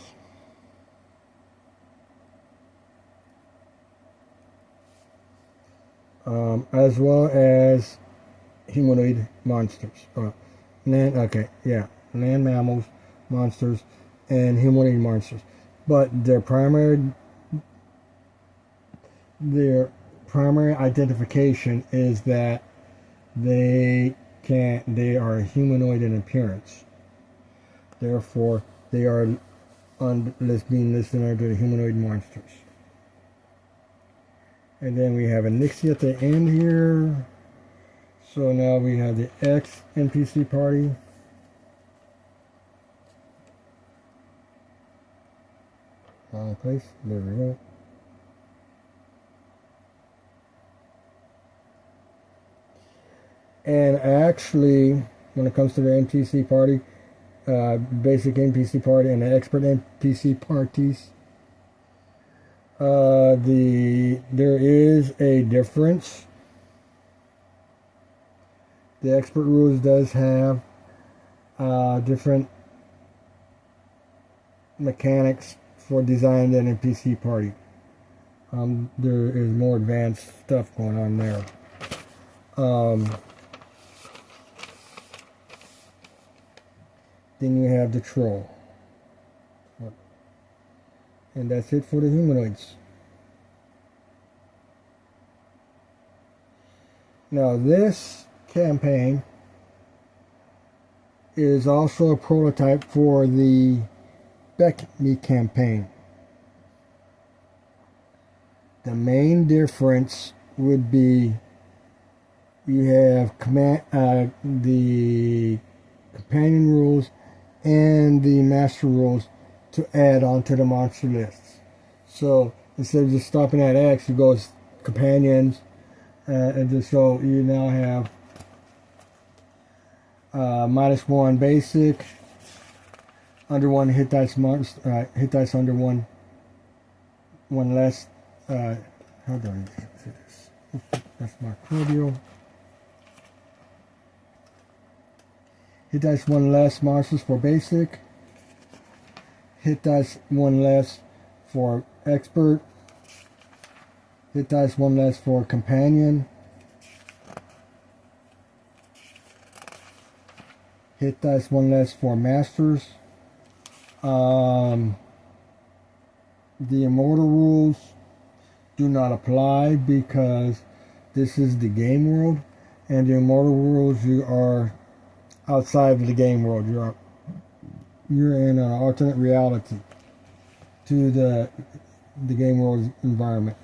As well as humanoid monsters. Land mammals, monsters, and humanoid monsters. But their primary identification is that they are humanoid in appearance. Therefore, they are being listed under the humanoid monsters. And then we have a Nixie at the end here. So now we have the X NPC party. Wrong place. There we go. And actually, when it comes to the NPC party, basic NPC party and the expert NPC parties, there is a difference. The expert rules does have different mechanics for designing an NPC party. There is more advanced stuff going on there. Then you have the troll. And that's it for the humanoids. Now this campaign is also a prototype for the Beckme campaign. The main difference would be you have the companion rules and the master rules to add onto the monster lists. So instead of just stopping at X, you go companions, and just so you now have -1 basic, under 1 hit dice monster, hit dice under 1 less. How do I do this? That's microbial. Hit dice 1 less monsters for basic. Hit dice 1 less for expert. Hit dice 1 less for companion. Hit dice 1 less for masters. The immortal rules do not apply because this is the game world, and the immortal rules, you are outside of the game world. You're in an alternate reality to the game world environment.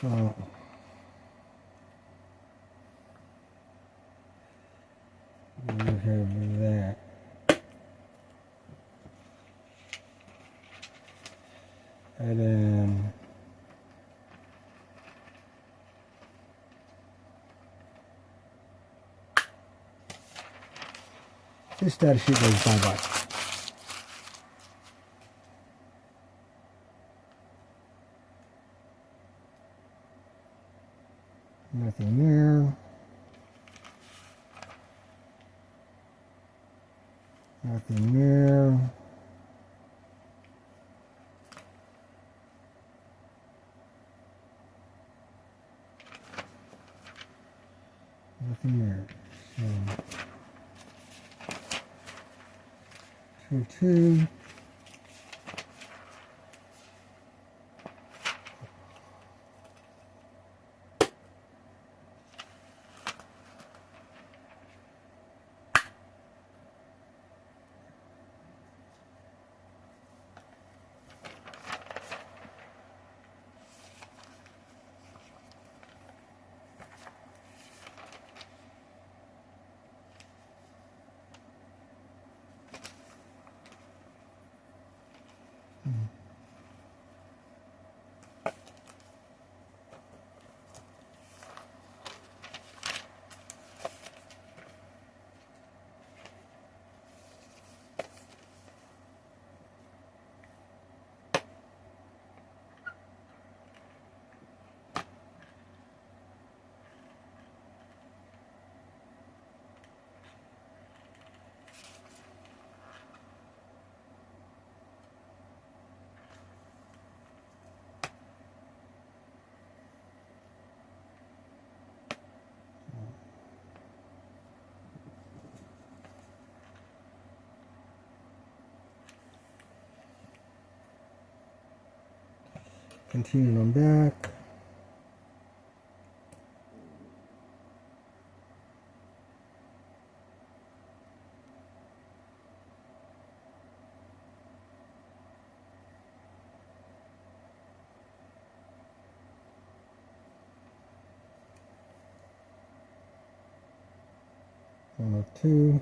So we have that. And then this status sheet goes bye-bye. Nothing there. Nothing there. Nothing there. So 2. Continuing on back. One or two.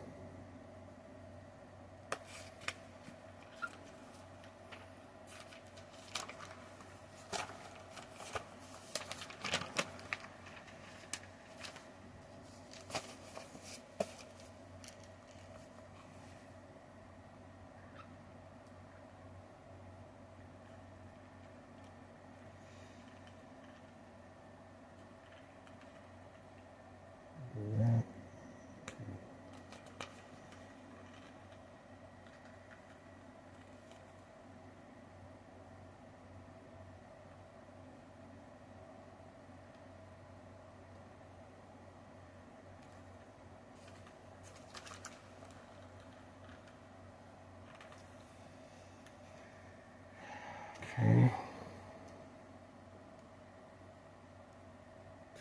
Okay.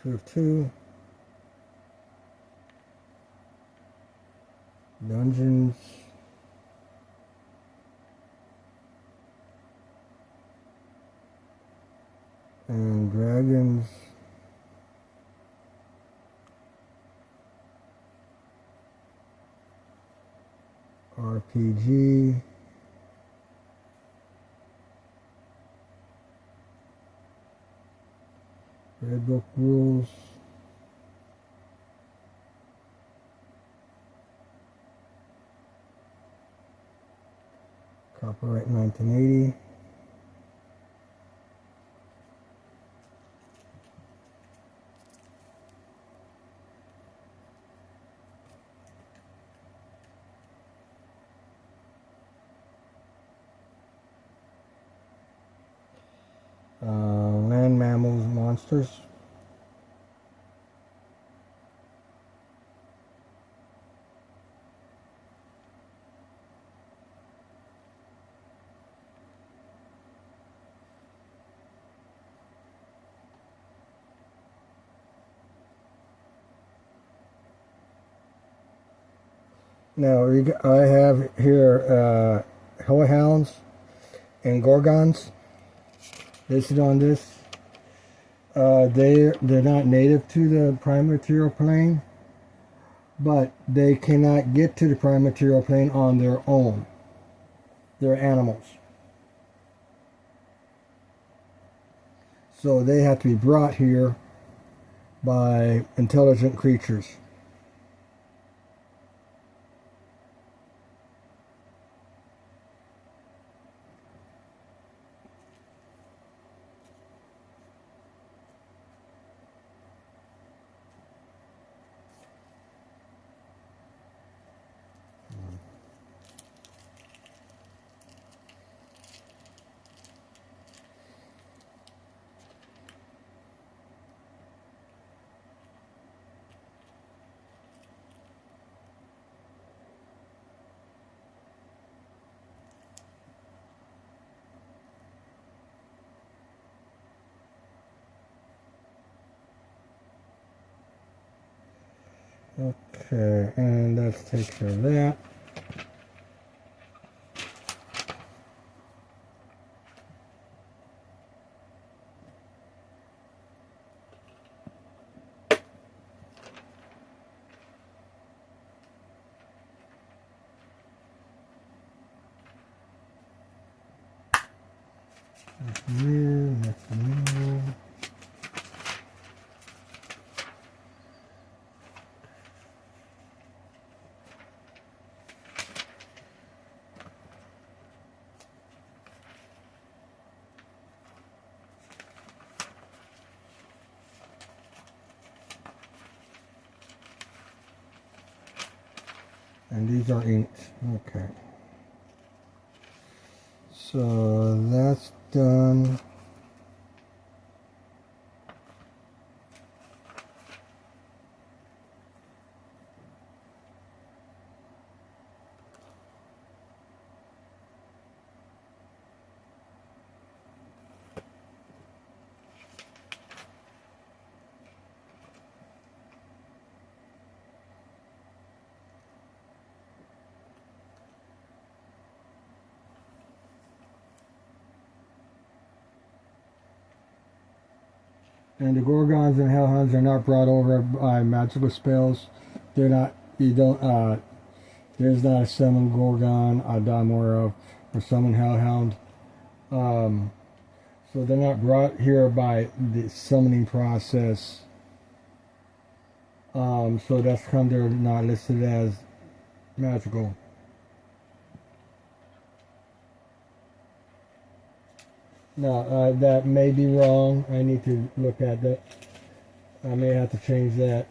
2 of 2. Dungeons. And dragons. RPG. Red Book Rules. Copyright 1980. Land mammals, monsters. Now I have here hellhounds and gorgons listed on this. They're not native to the prime material plane, but they cannot get to the prime material plane on their own. They're animals, so they have to be brought here by intelligent creatures. Okay, and let's take care of that. That's new, that's new. And these are inks. Okay. So that's done. And the Gorgons and Hellhounds are not brought over by magical spells. They're not, there's not a summon Gorgon, a Dimora, or summon Hellhound. So they're not brought here by the summoning process. So that's how they're not listed as magical. Now, that may be wrong. I need to look at that. I may have to change that.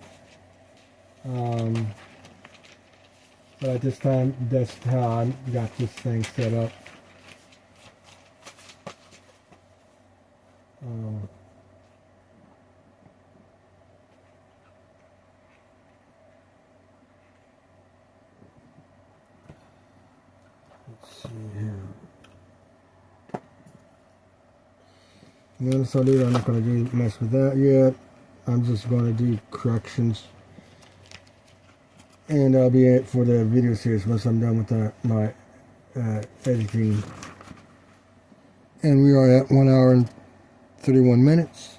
But at this time, that's how I got this thing set up. Let's see here. Notice I'm not going to mess with that yet. I'm just going to do corrections. And that'll be it for the video series once I'm done with my editing. And we are at 1 hour and 31 minutes.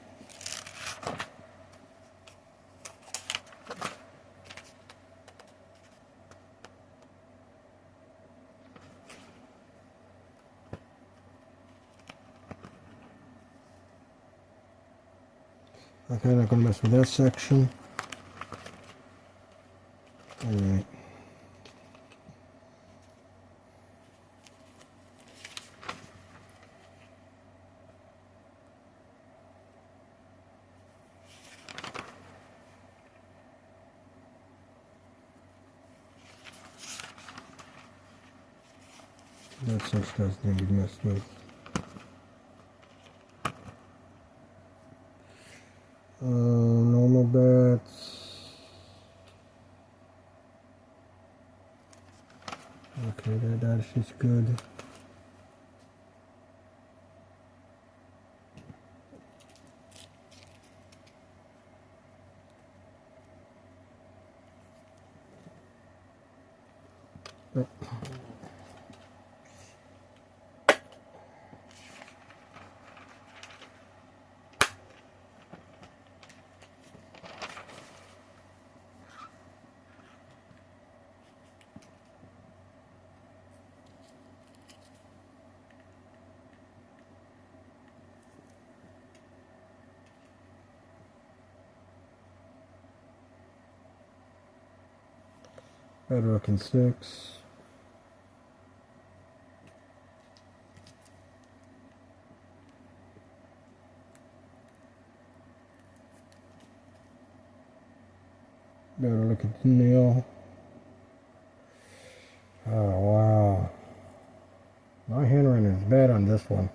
Okay, not going to mess with that section. Alright. That section doesn't need to be messed with. Normal bats. Okay, that is good. Oh. Bedrock and 6. Better look at the nail. Oh wow. My handwriting is bad on this one.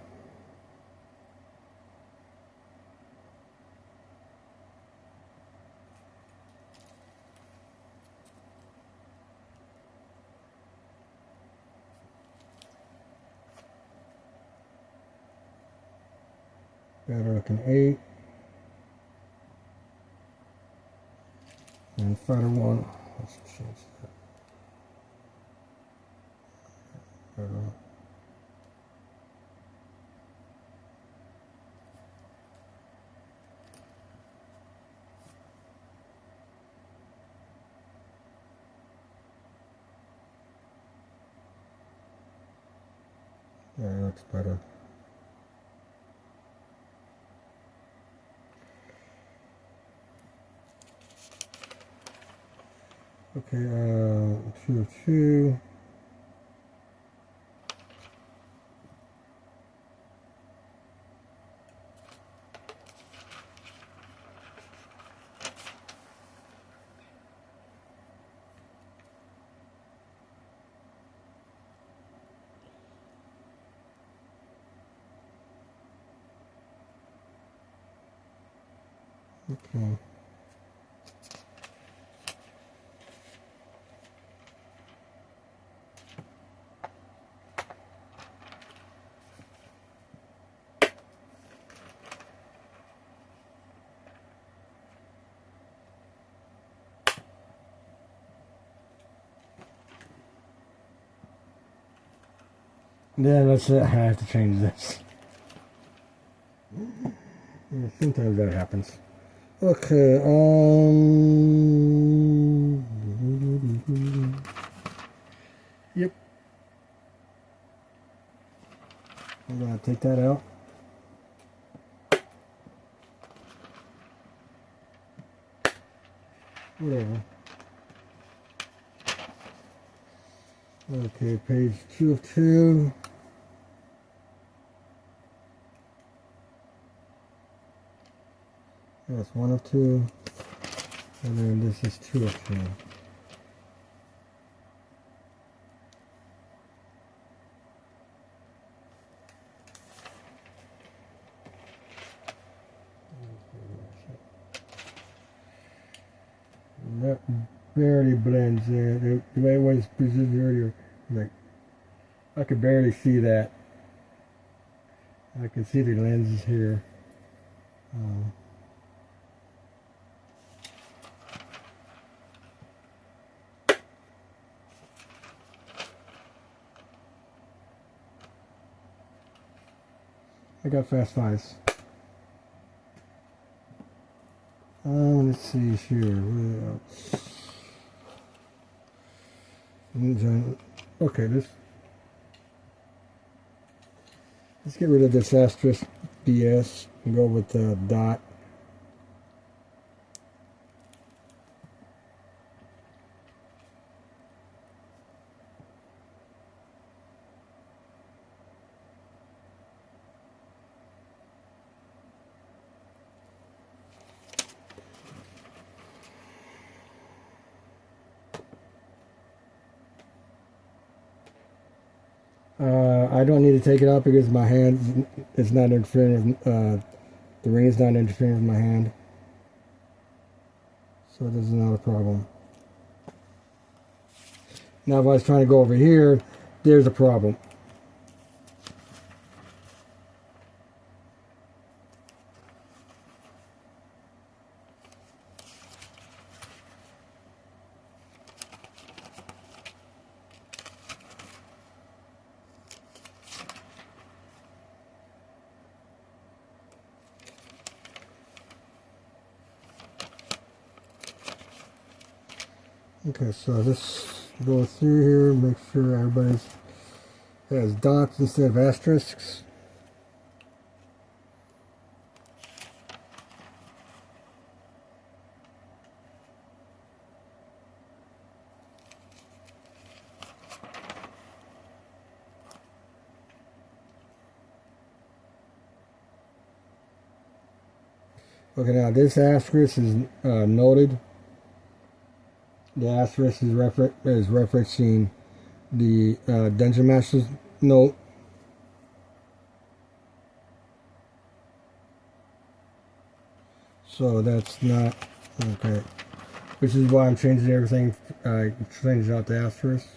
Better looking 8. And fighter 1. Let's change that. Better. Yeah, it looks better. Okay, 2 of 2. Okay. Yeah, that's it. I have to change this. Yeah, sometimes that happens. Okay, yep. I'm gonna take that out. Whatever. Okay, page 2 of 2. That's 1 of 2. And then this is 2 of 2. And that barely blends in. The way it was presented earlier, like, I could barely see that. I can see the lenses here. I got fast eyes. Let's see here. What else? Okay, let's get rid of this asterisk BS and go with the dot. I don't need to take it out because my hand is not interfering with, the ring is not interfering with my hand. So this is not a problem. Now if I was trying to go over here, there's a problem. Okay, so let's go through here, make sure everybody has dots instead of asterisks. Okay, now this asterisk is noted. The asterisk is referencing the Dungeon Master's note. So that's not okay. Which is why I'm changing everything. Changing out the asterisk.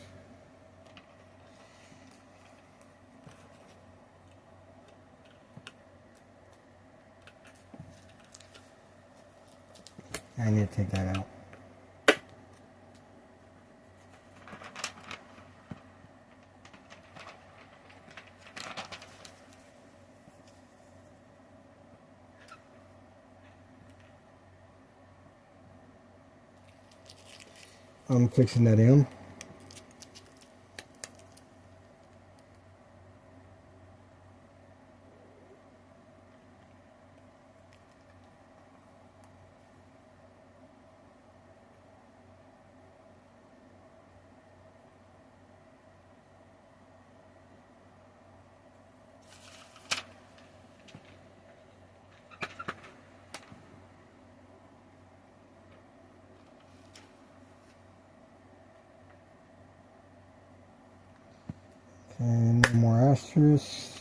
I need to take that out. I'm fixing that in. And no more asterisks.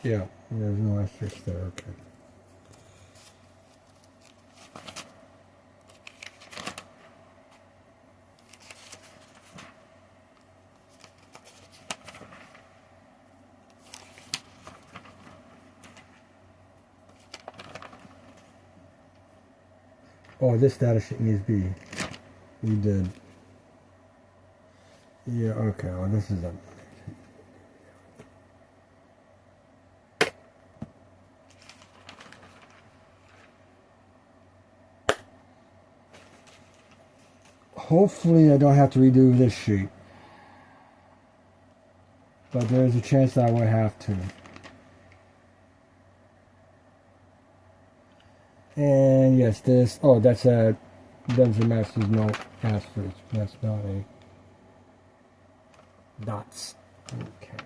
Yeah, there's no asterisk there, okay. Oh, this data sheet needs to be redid. Yeah, okay, well this is a... Hopefully I don't have to redo this sheet. But there's a chance that I would have to. And yes, this... Oh, that's a Dungeon Master's note asterisk. That's not a... dots. Okay.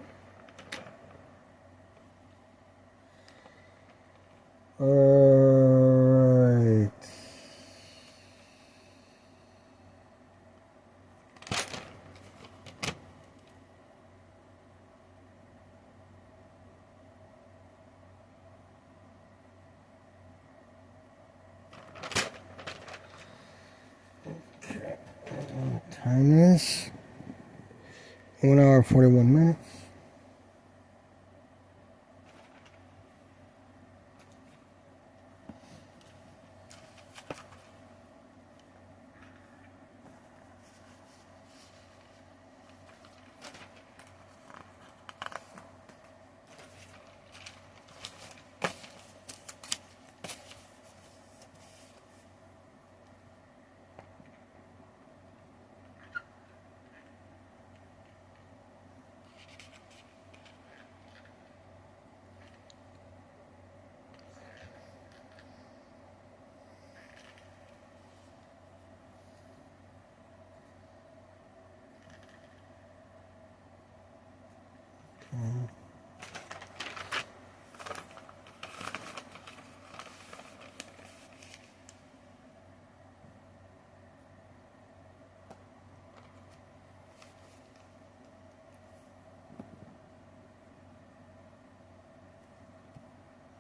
Alright. Okay. Time is 1 hour and 41 minutes.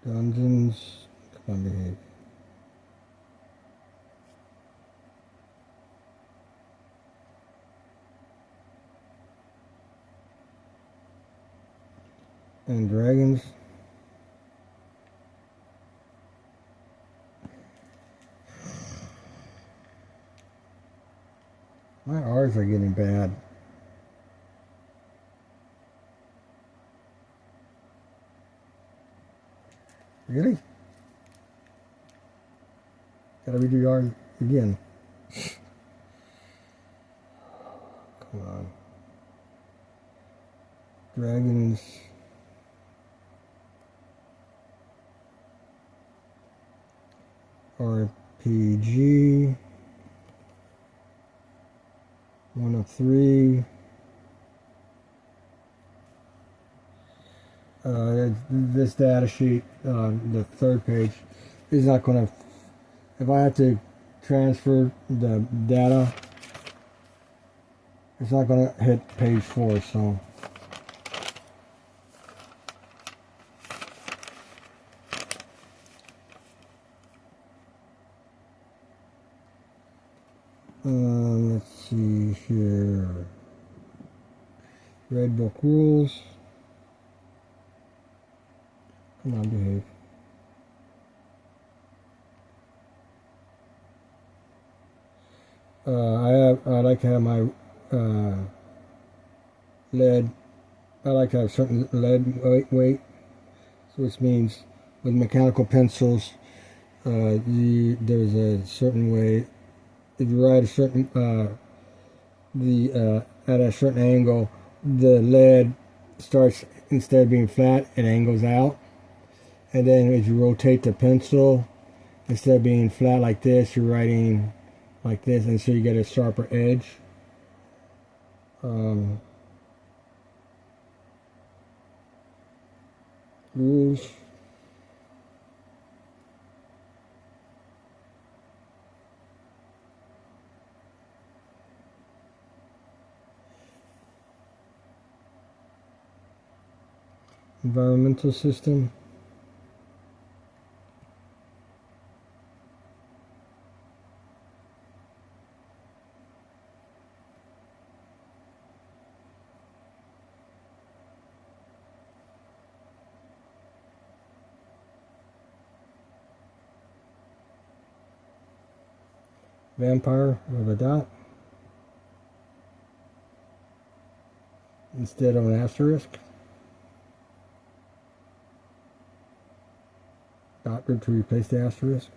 Dungeons. Come on, behave. And Dragons. My R's are getting bad. Really? Gotta redo the R again. Come on. Dragons. RPG. 1 of 3. This data sheet, the third page, is not going to, if I have to transfer the data, it's not going to hit page 4, so. Let's see here. Red book rules. Come on, behave. I like to have my lead. I like to have certain lead weight, which means with mechanical pencils, there's a certain way. If you write a certain at a certain angle, the lead starts, instead of being flat, it angles out. And then as you rotate the pencil, instead of being flat like this, you're writing like this, and so you get a sharper edge. Rules. Environmental system. Vampire with a dot instead of an asterisk. Dot to replace the asterisk.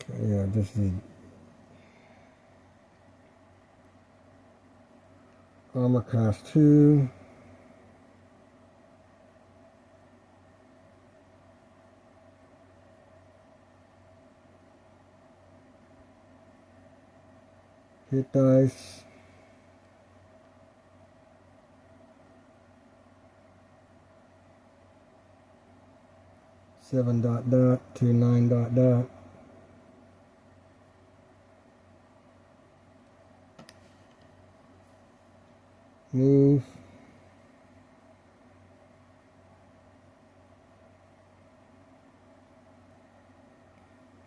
Okay, yeah, this is armor class 2. Hit dice. Seven dot dot to 9 dot dot. Move.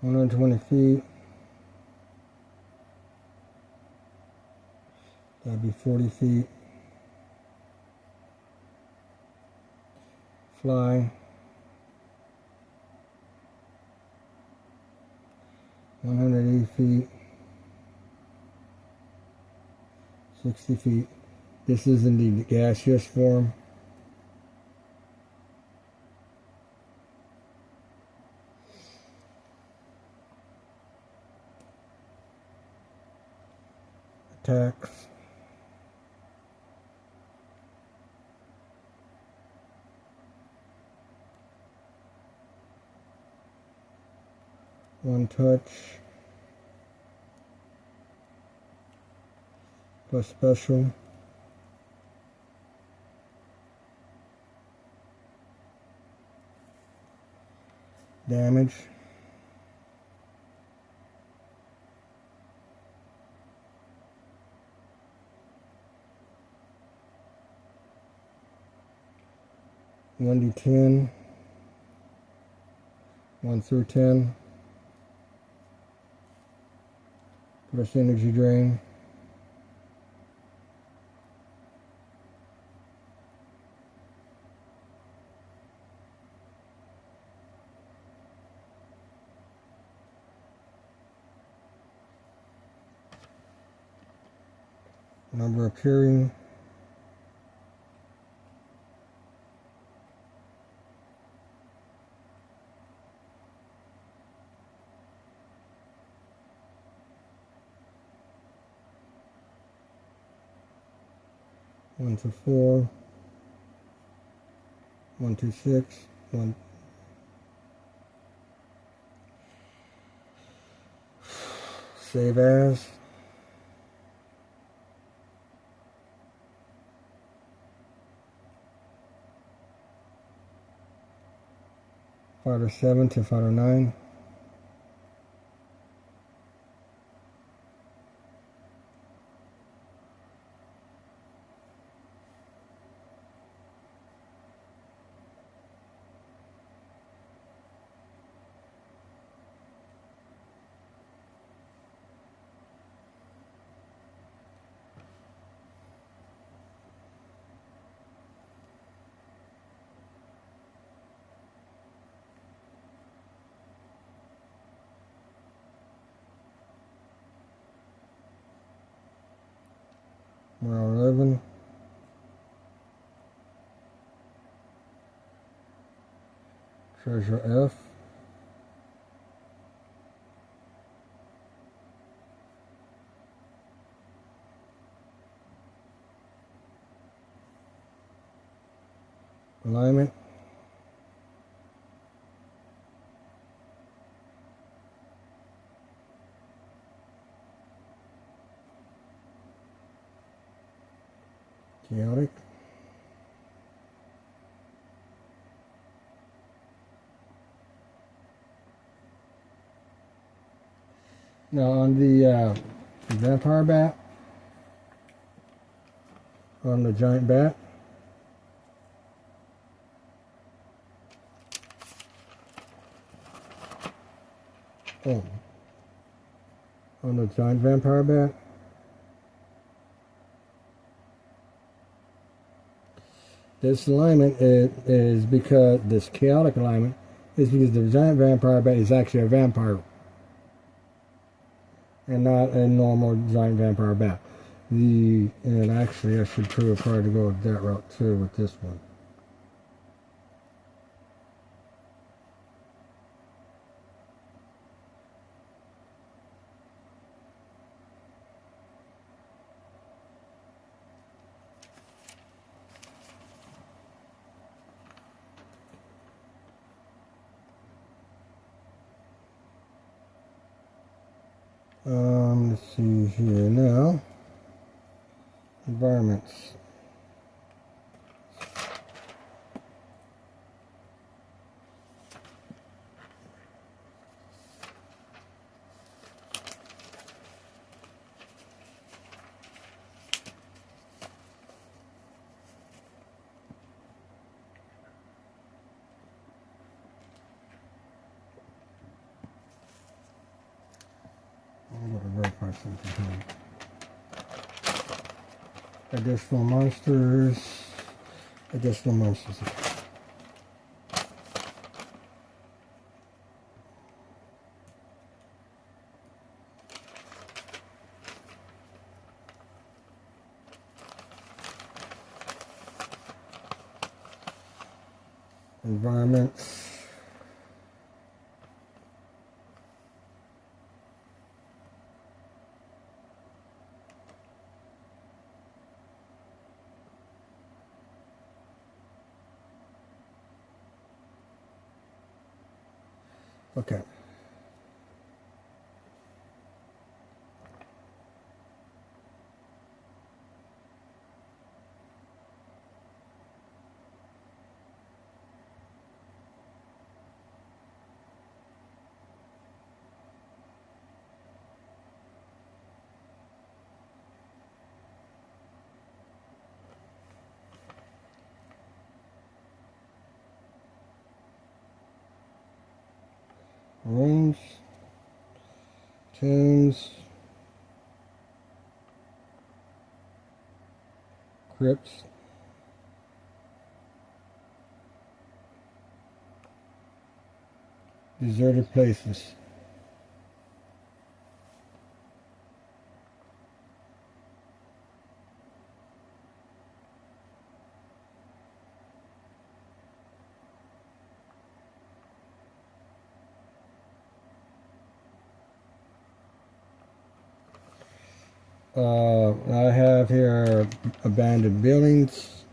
$120 feet. That'd be 40 feet. Fly. 180 feet. 60 feet. This is in the gaseous form. Attacks. One touch. Plus special. Damage. 1d10, 1 through 10, plus energy drain. Number appearing. One to 4, 1 to 6, 1. Save as. Fighter 7 to Fighter 9. Morale 11. Treasure F. Alignment. Chaotic. Now on the vampire bat, on the giant bat, on the giant vampire bat, this alignment is because this chaotic alignment is because the giant vampire bat is actually a vampire and not a normal giant vampire bat. And actually I should probably go that route too with this one. Let's see here now. Environments. I'm going to verify something here. Additional monsters. Additional monsters. Environments. Okay. rooms, tombs, crypts, deserted places. I have here abandoned buildings.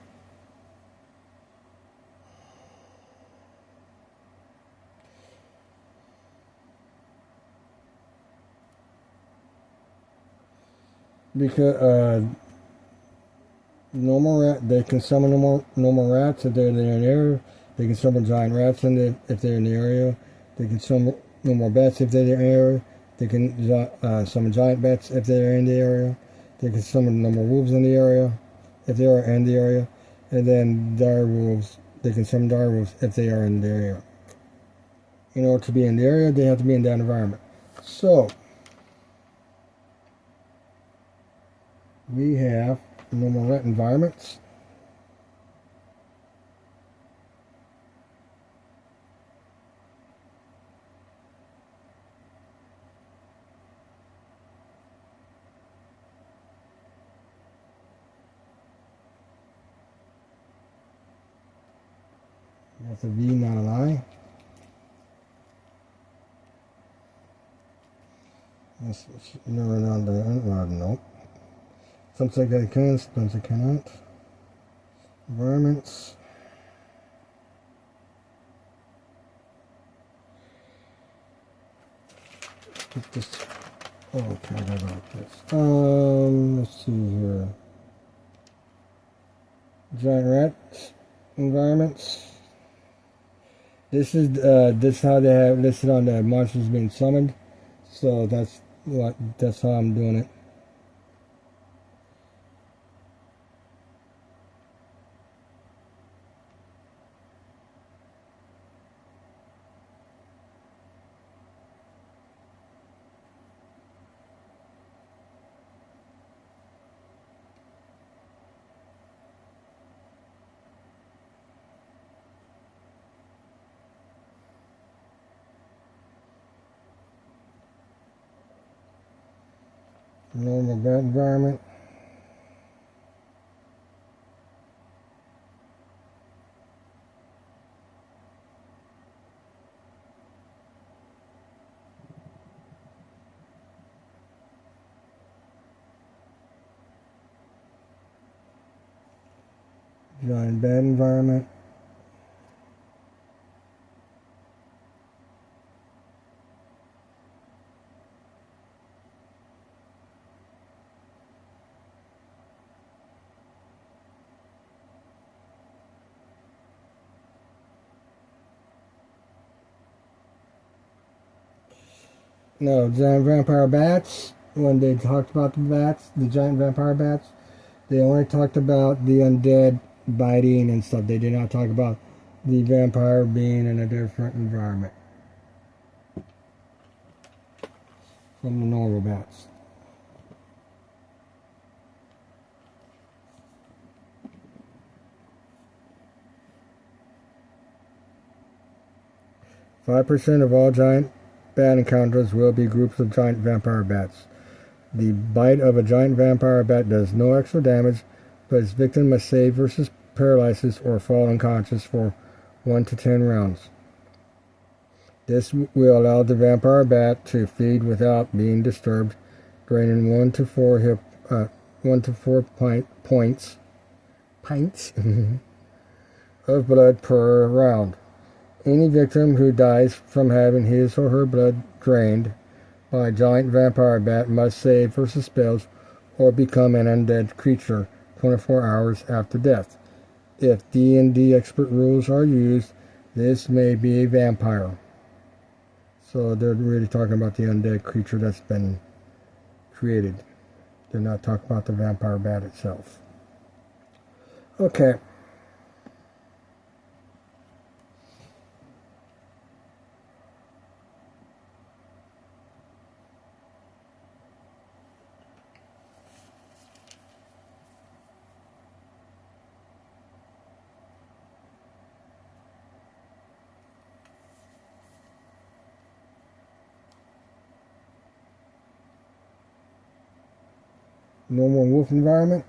Because normal rat, they can summon normal rats if they're in the area. They can summon giant rats if they're in the area. They can summon normal bats if they're in the area. They can summon giant bats if they're in the area. They can summon normal wolves in the area if they are in the area. And then dire wolves, they can summon dire wolves if they are in the area. In order to be in the area, they have to be in that environment. So, we have normal rat environments. That's a V, not an I. Let's narrow down the nope. Something I can, sometimes I cannot. Environments. Get this. Oh, okay, I got this. Let's see here. Giant rat environments. This is how they have listed on the monsters being summoned. So that's how I'm doing it. Normal bat environment. Giant bat environment. No, giant vampire bats. When they talked about the bats, the giant vampire bats, they only talked about the undead biting and stuff. They did not talk about the vampire being in a different environment from the normal bats. "5% of all giant bat encounters will be groups of giant vampire bats. The bite of a giant vampire bat does no extra damage, but its victim must save versus paralysis or fall unconscious for 1 to 10 rounds. This will allow the vampire bat to feed without being disturbed, draining 1 to 4 pints of blood per round. Any victim who dies from having his or her blood drained by a giant vampire bat must save versus spells or become an undead creature 24 hours after death. If D&D expert rules are used, this may be a vampire." So they're really talking about the undead creature that's been created. They're not talking about the vampire bat itself. Okay. normal wolf environment.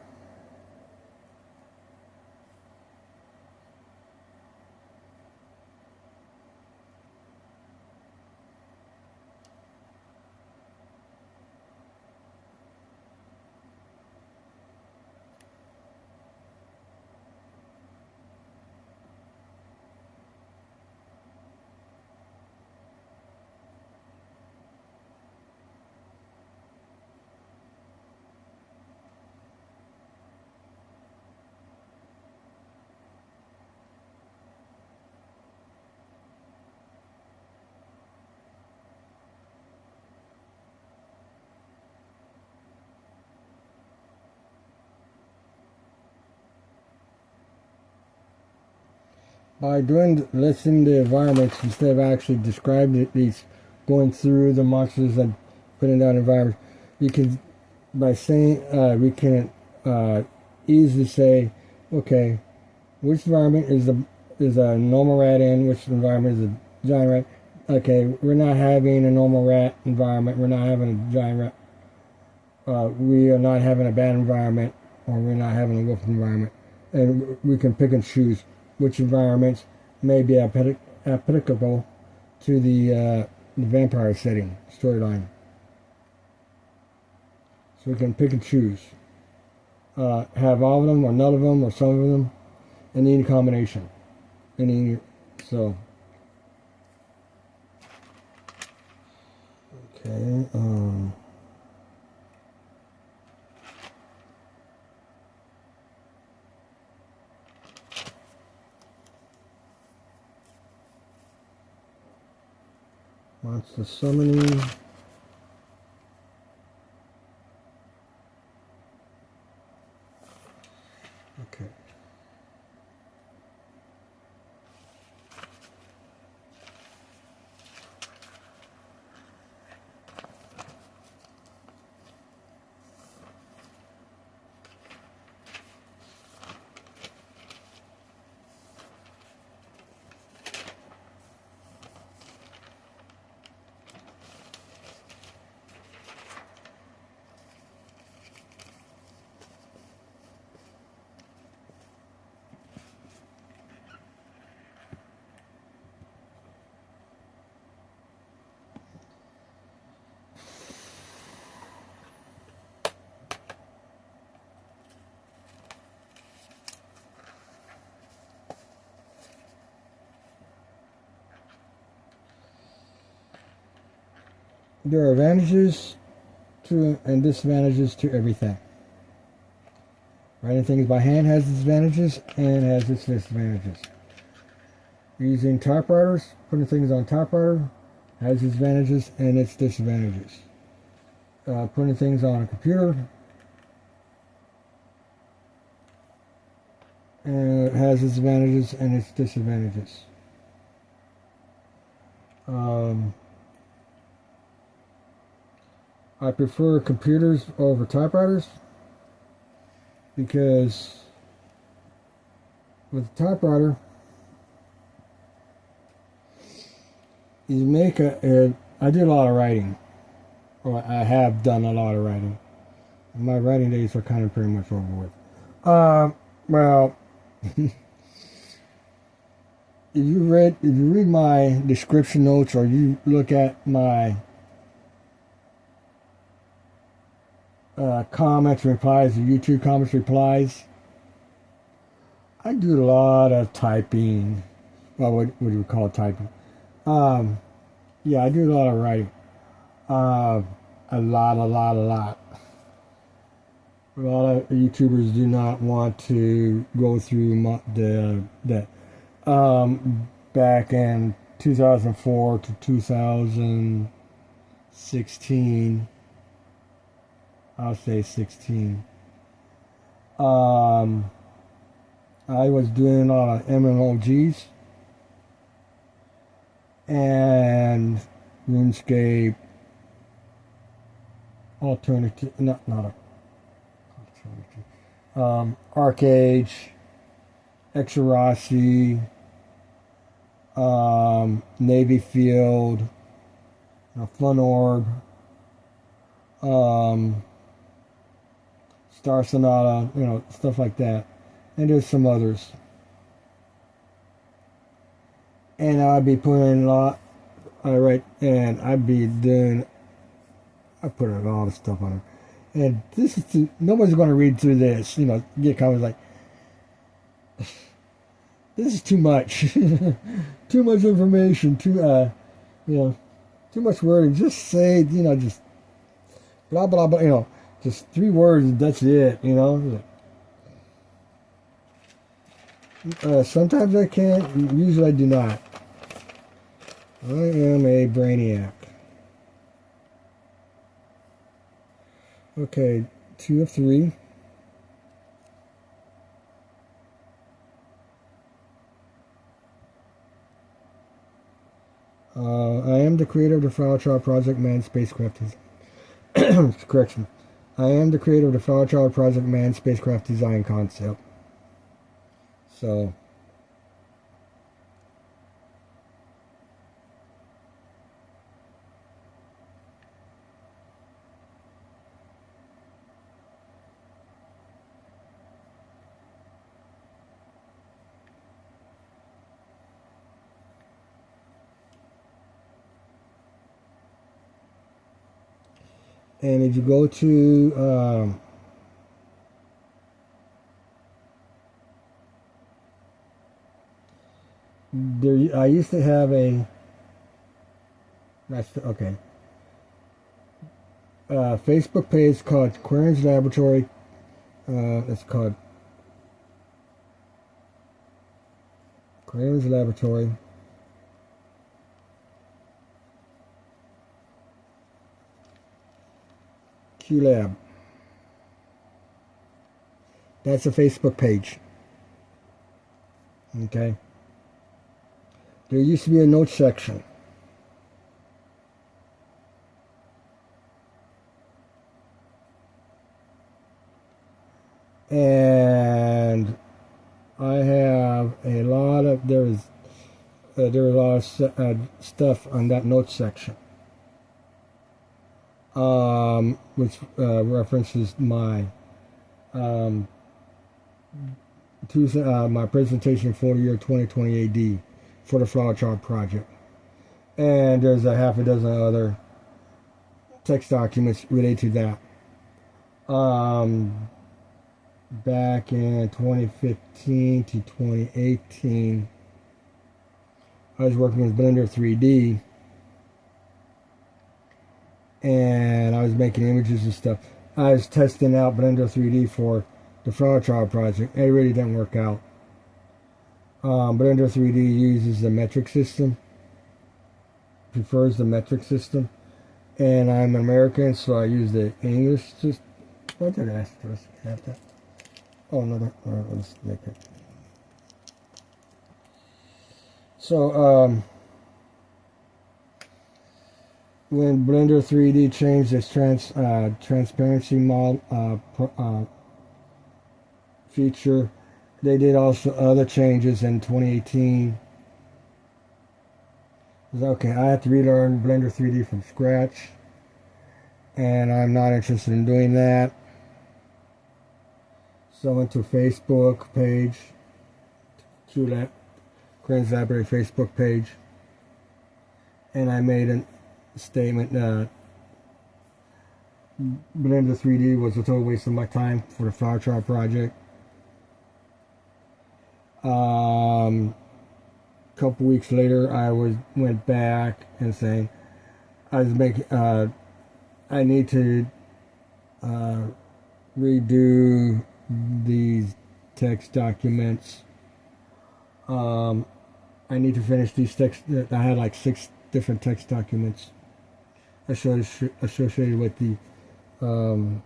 By listing the environments instead of actually describing these, going through the monsters and putting down environments, you can, by saying, we can easily say, okay, which environment is a normal rat in, which environment is a giant rat. Okay, we're not having a normal rat environment, we're not having a giant rat, we are not having a bad environment, or we're not having a wolf environment. And we can pick and choose which environments may be applicable to the vampire setting storyline. So we can pick and choose. Have all of them, or none of them, or some of them, in any combination. So. Okay. Monster summoning. Okay. There are advantages to and disadvantages to everything. Writing things by hand has its advantages and has its disadvantages. Using typewriters, putting things on typewriter, has its advantages and its disadvantages. Putting things on a computer has its advantages and its disadvantages. I prefer computers over typewriters because with a typewriter you make I do a lot of writing, or I have done a lot of writing. My writing days are kind of pretty much over with. Well, if you read my description notes, or you look at my comments, replies, or YouTube comments, replies, I do a lot of typing. Well, what do you call typing? Yeah, I do a lot of writing. A lot. A lot of YouTubers do not want to go through that. Back in 2004 to 2016, I'll say 16. I was doing a lot of MMOGs and RuneScape, Arcade, Exorasi, Navy Field, Fun Orb, Star Sonata, you know, stuff like that. And there's some others. And I'd be putting a lot, I'd be doing, I put a lot of stuff on it. And this is, nobody's going to read through this, you know, get comments like, this is too much. Too much information, you know, too much wording. Just say, you know, just blah, blah, blah, you know, just 3 words, that's it, you know. Sometimes I can, usually I do not. I am a brainiac. Okay, 2 of 3. I am the creator of the Flower Child Project Man Spacecraft Correction. I am the creator of the Flower Child Project Man Spacecraft Design Concept. So, and if you go to there, I used to have a Facebook page called Quarian's Laboratory. It's called Quarian's Laboratory. QLab. That's a Facebook page. Okay. There used to be a notes section. And I have a lot of, there's a lot of stuff on that notes section. Which references my my presentation for the year 2020 AD for the Flower Child Project. And there's a half a dozen other text documents related to that. Back in 2015 to 2018, I was working with Blender 3D, and I was making images and stuff. I was testing out Blender 3D for the Flower Child project. It really didn't work out. Blender 3D uses the metric system, prefers the metric system, and I'm an American, so I use the English system. What did I ask for us to have that? Oh, another. Let's make it. So, when Blender 3D changed its transparency feature, they did also other changes in 2018. Okay, I have to relearn Blender 3D from scratch, and I'm not interested in doing that. So I went to Facebook page, to that Quarian's Laboratory Facebook page, and I made a statement that Blender 3D was a total waste of my time for the Flower Child project. Couple weeks later, I went back and saying I was making I need to redo these text documents. I need to finish these text. I had like 6 different text documents associated with the Flower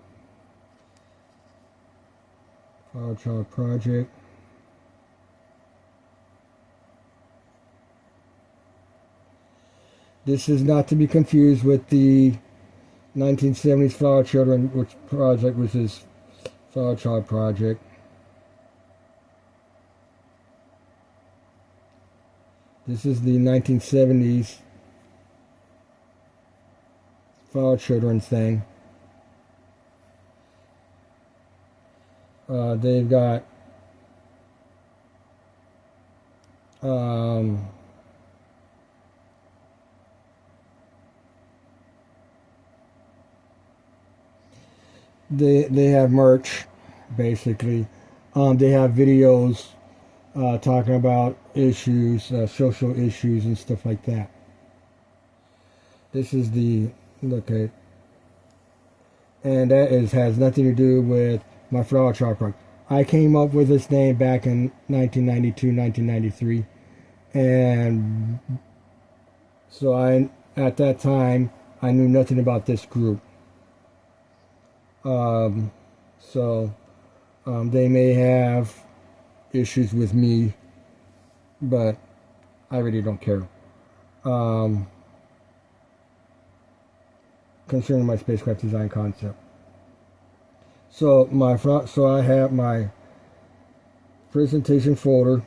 Child project. This is not to be confused with the 1970s Flower Children project, which is Flower Child project. This is the 1970s Flower Children thing. They've got um, they have merch, basically. They have videos talking about issues, social issues, and stuff like that. This is the look at, and that has nothing to do with my flower chart project. I came up with this name back in 1992, 1993, and so at that time I knew nothing about this group. They may have issues with me, but I really don't care. Concerning my spacecraft design concept. So I have my presentation folder.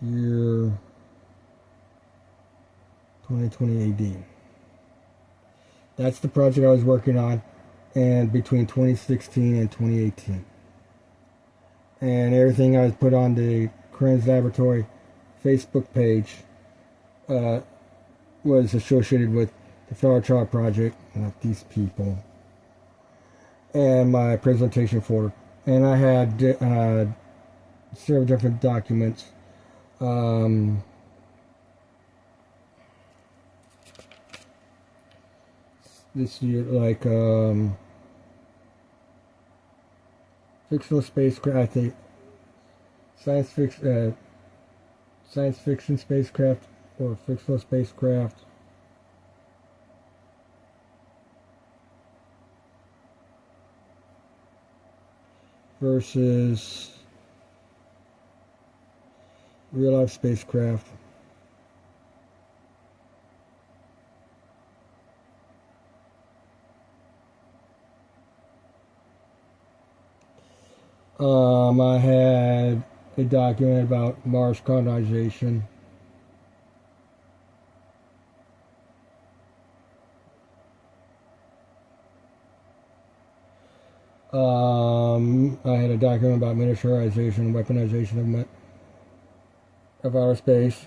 Year 2020 AD. That's the project I was working on, and between 2016 and 2018. And everything I was put on the Krenz Laboratory Facebook page was associated with the Flower Chart Project, not these people, and my presentation folder. And I had several different documents. This year, like fictional spacecraft, I think science fiction spacecraft or fictional spacecraft. Versus real life spacecraft. I had a document about Mars colonization. I had a document about miniaturization and weaponization of outer space.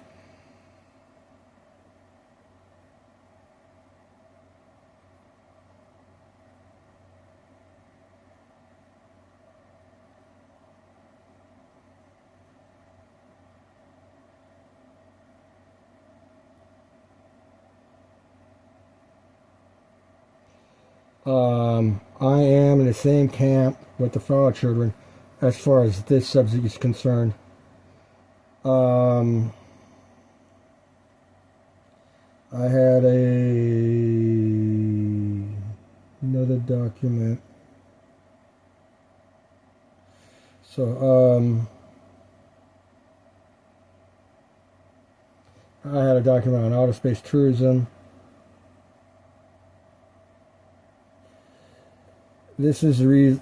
I am in the same camp with the Flower Children as far as this subject is concerned. I had another document. So, I had a document on outer space tourism. This is the reason.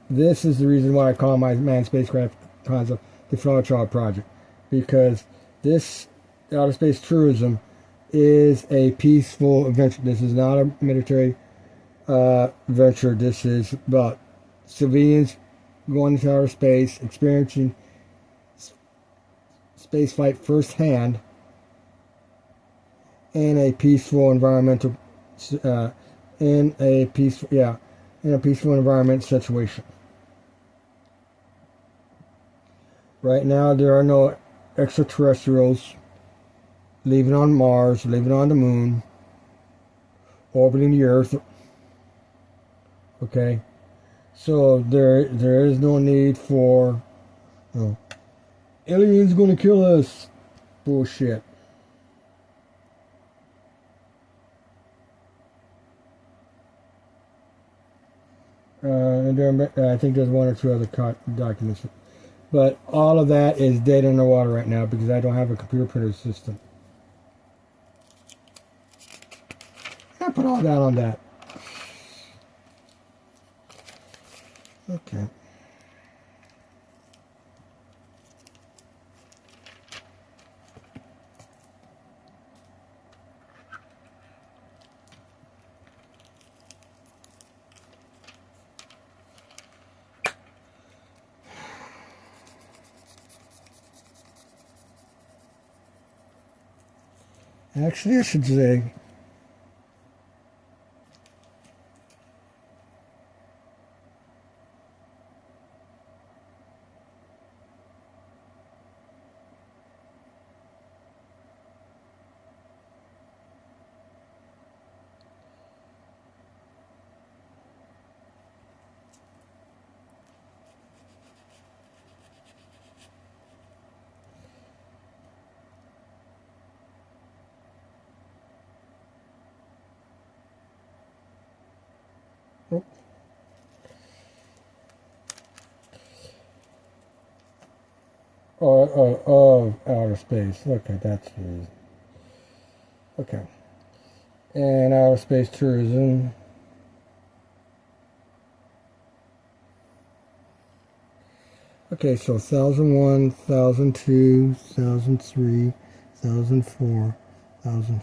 This is the reason why I call my manned spacecraft concept the Flower Child Project, because this outer space tourism is a peaceful adventure. This is not a military venture. This is about civilians going into outer space, experiencing space flight firsthand in a peaceful environmental in a peaceful environment situation. Right now, there are no extraterrestrials living on Mars, living on the moon, orbiting the Earth. Okay, so there is no need for aliens going to kill us bullshit. And I think there's one or two other documents. But all of that is dead in the water right now because I don't have a computer printer system. I put all that on that. Okay. Actually, I should say, oh, of outer space. Okay, that's the reason. Okay. And outer space tourism. Okay, so 1001, 1002, 1003, 1004, 1000.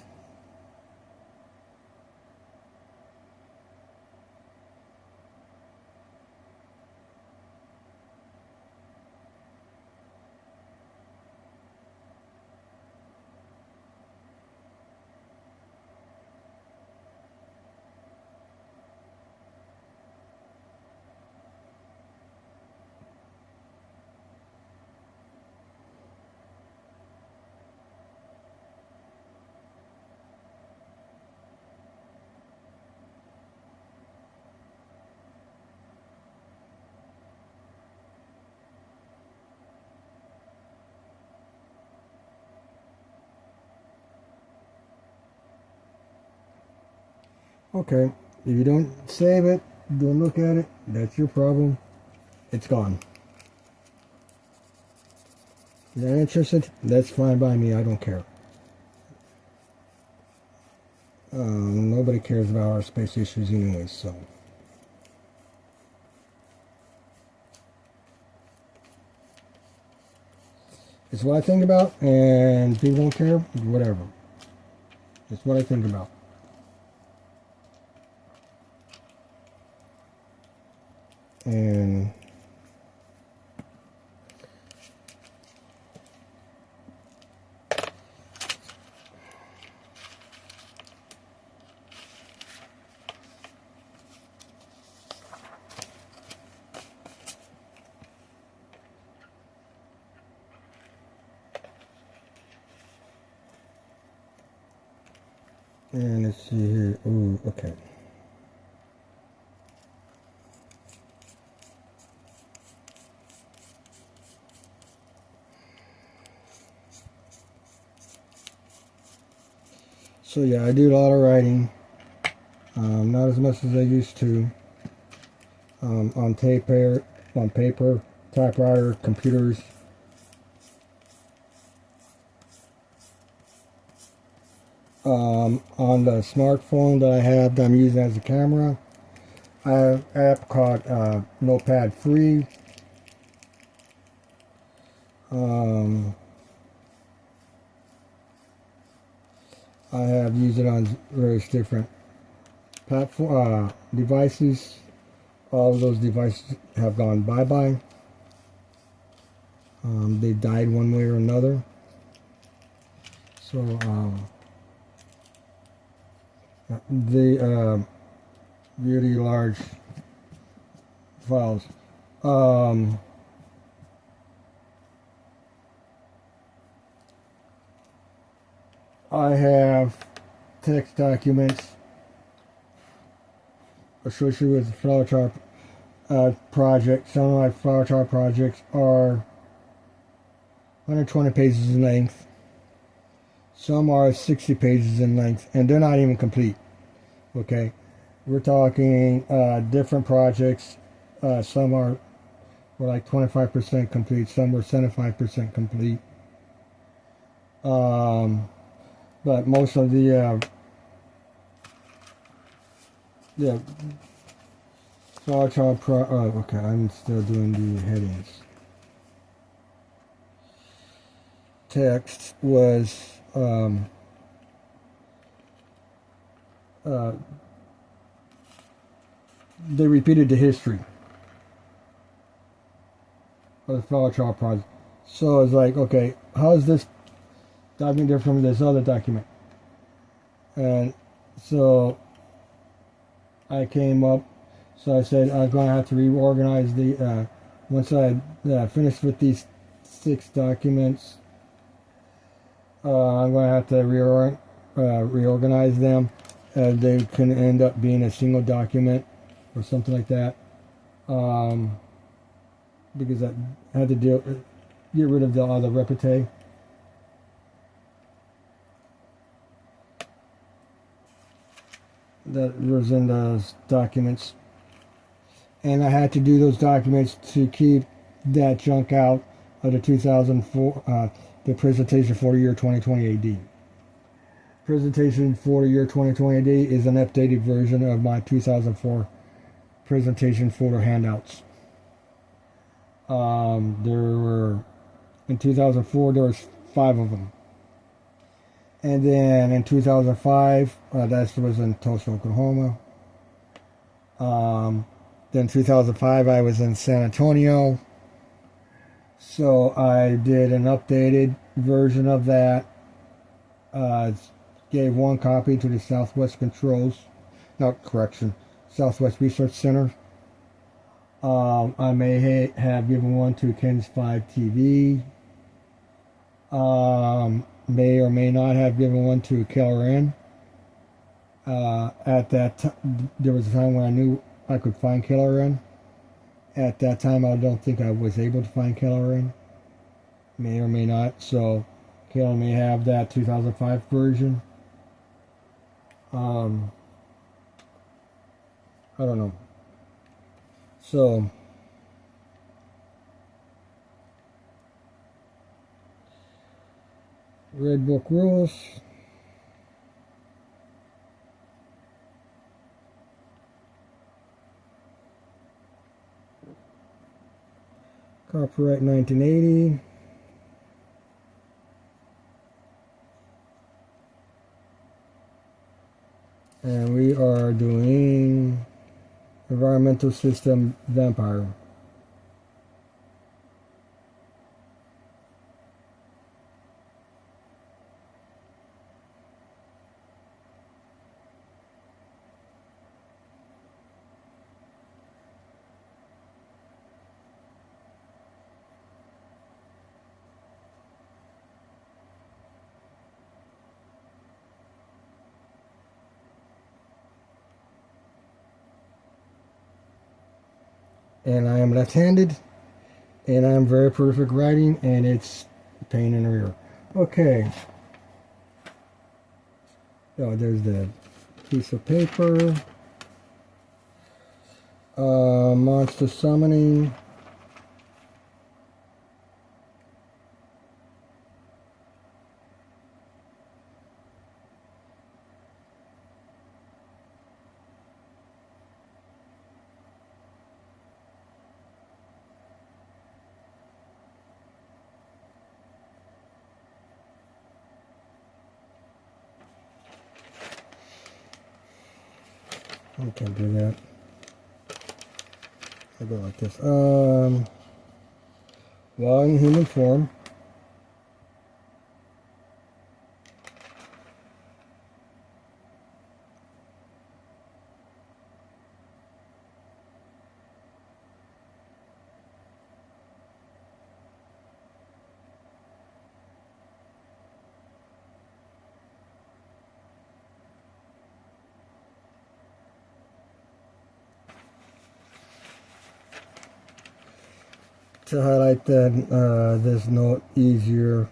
Okay, if you don't save it, don't look at it, that's your problem. It's gone. You're not interested? That's fine by me, I don't care. Nobody cares about our space issues anyway, so. It's what I think about, and people don't care, whatever. It's what I think about. And let's see here. Ooh, okay. So yeah, I do a lot of writing. Not as much as I used to. On paper, typewriter, computers. On the smartphone that I have that I'm using as a camera, I have an app called Notepad Free. I have used it on various different platform devices. All of those devices have gone bye-bye. They died one way or another. So the really large files. I have text documents associated with the flower chart project. Some of my flower chart projects are 120 pages in length. Some are 60 pages in length, and they're not even complete. Okay, we're talking different projects. Some were like 25% complete. Some were 75% complete. But most of the flower chart okay, I'm still doing the headings. Text was they repeated the history of the flower chart project. So it's like, okay, how is this document different from this other document? And so I came up, so I said I'm going to have to reorganize the, once I finished with these 6 documents, I'm going to have to reorganize them. They can end up being a single document or something like that. Because I had to get rid of all the repartee. That was in those documents. And I had to do those documents to keep that junk out of the 2004, the presentation for the year 2020 AD. Presentation for the year 2020 AD is an updated version of my 2004 presentation folder handouts. There were, in 2004, there was 5 of them. And then in 2005, that was in Tulsa, Oklahoma. Then 2005, I was in San Antonio. So I did an updated version of that. Gave 1 copy to the Southwest Southwest Research Center. I may have given 1 to Ken's 5 TV. May or may not have given 1 to KLRN. At that time, there was a time when I knew I could find KLRN. At that time, I don't think I was able to find KLRN. May or may not. So, KLRN may have that 2005 version. I don't know. So, Red Book rules. Copyright 1980. And we are doing Environmental System Vampire. And I am left-handed, and I'm very prolific writing, and it's a pain in the rear. Okay. Oh, there's the piece of paper. Monster summoning. I can't do that. I go like this. While in human form. To highlight that this note easier.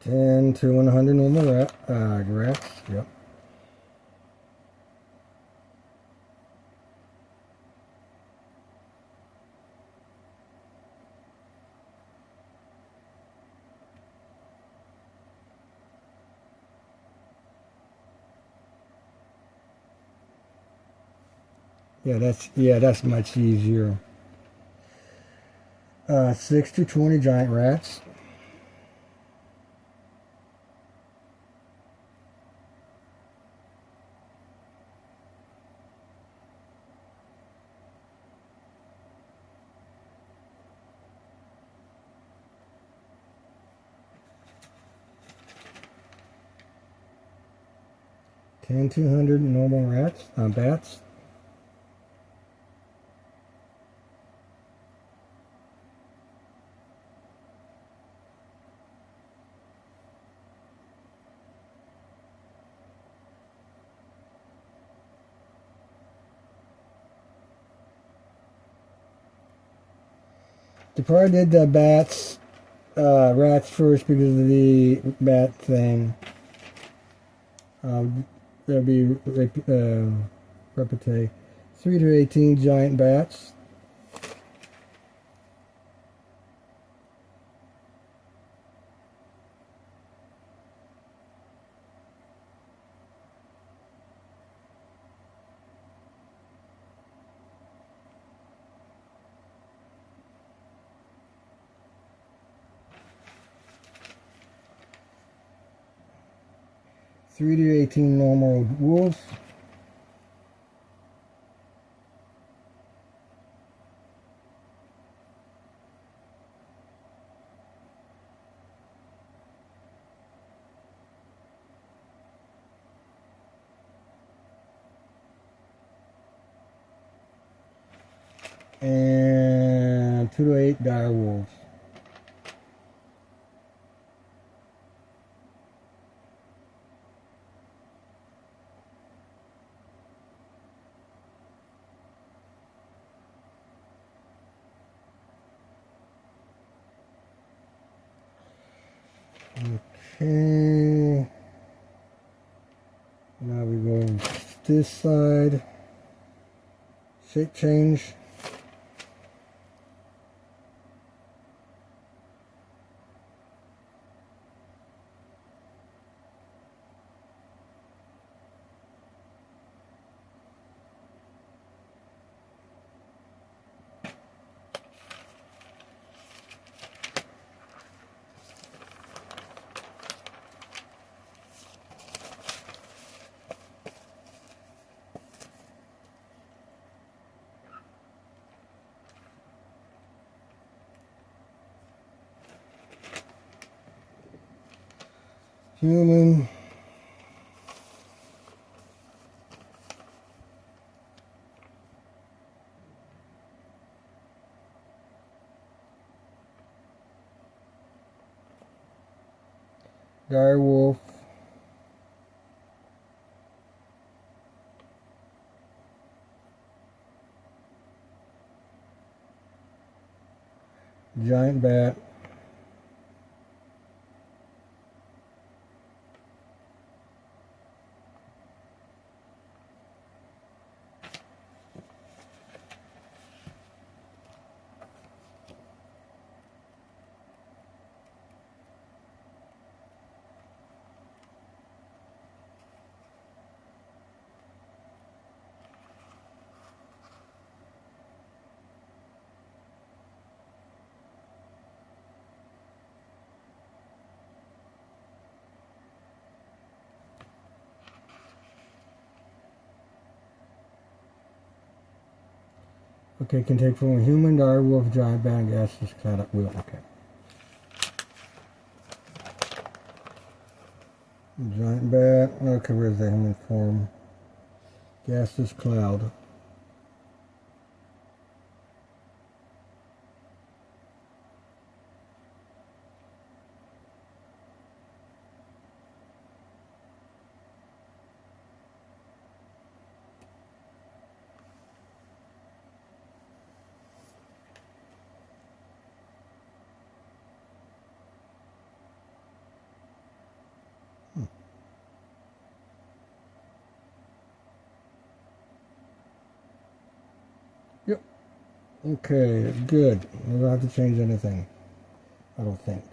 Ten to 100 normal rats. Yep. Yeah, that's much easier. 6 to 20 giant rats. 10-200 normal bats. They probably did the rats first because of the bat thing. There'll be Repite. 3 to 18 giant bats. Three to 18 normal wolves. And 2 to 8 dire wolves. Okay. Now we go this side. Shape change. Human. Dire wolf. Giant bat. Okay, can take from a human, dire wolf, giant bat, gaseous cloud at will. Okay. Giant bat. Okay, where's the human form? Gaseous cloud. Yep. Okay, good. We don't have to change anything. I don't think.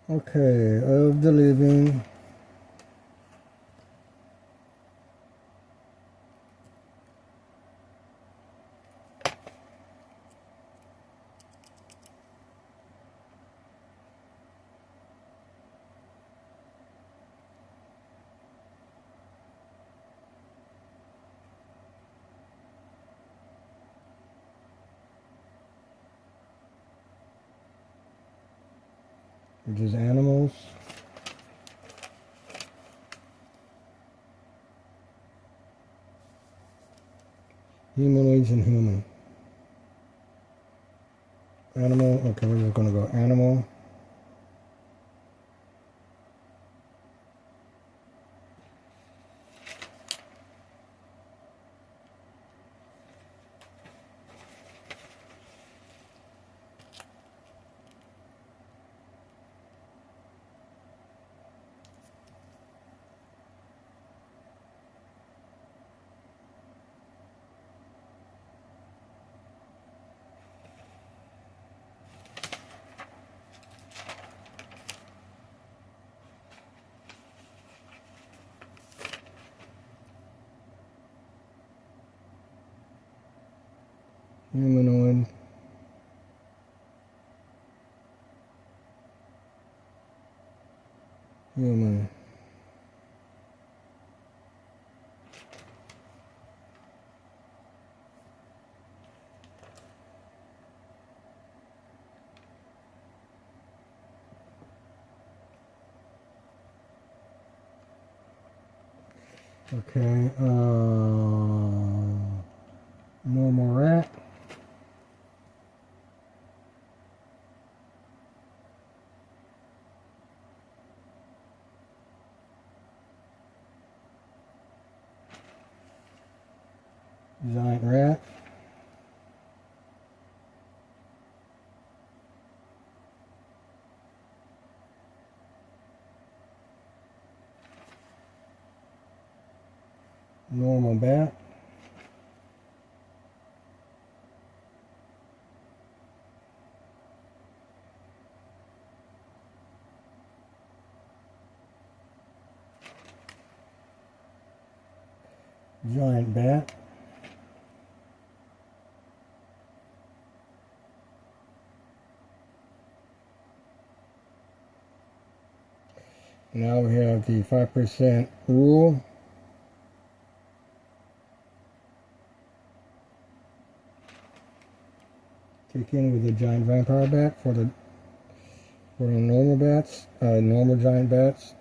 Okay, of the living. Which is animals. Humanoids and human. Animal, okay, we're just going to go animal. Humanoid. Human. Okay, normal rat. Giant rat. Normal bat. Giant bat. Now we have the 5% rule. Kick in with the giant vampire bat for the normal bats, normal giant bats.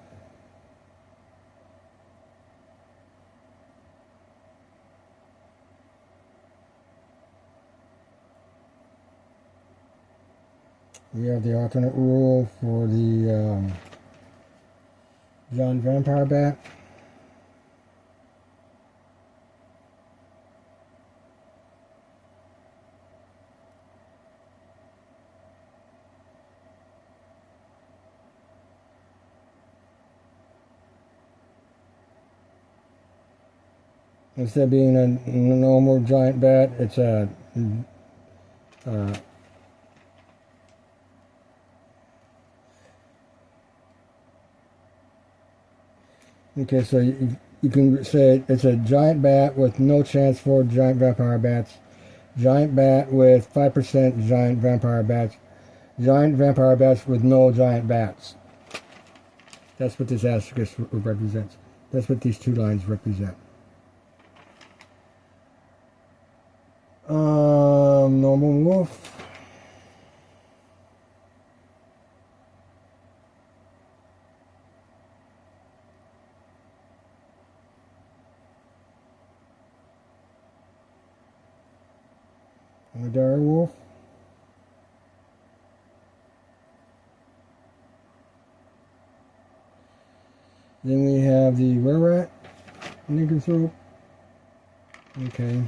We have the alternate rule for the giant vampire bat. Instead of being a normal giant bat, it's a okay, so you can say it's a giant bat with no chance for giant vampire bats, giant bat with 5% giant vampire bats, giant vampire bats with no giant bats. That's what this asterisk represents. That's what these two lines represent. Normal wolf. And the dire wolf. Then we have the were-rat, lycanthrope. Okay.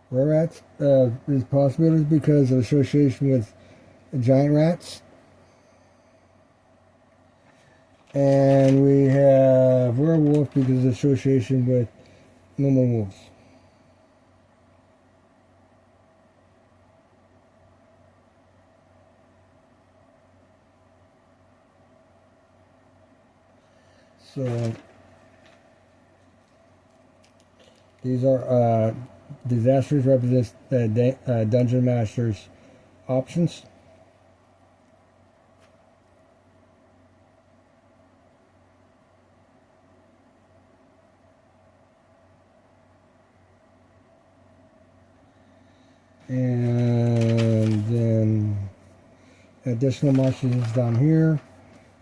Were-rats is possibilities because of association with giant rats. And we have werewolf because of association with normal wolves. So these are disasters represents the dungeon master's options. And then additional monsters is down here.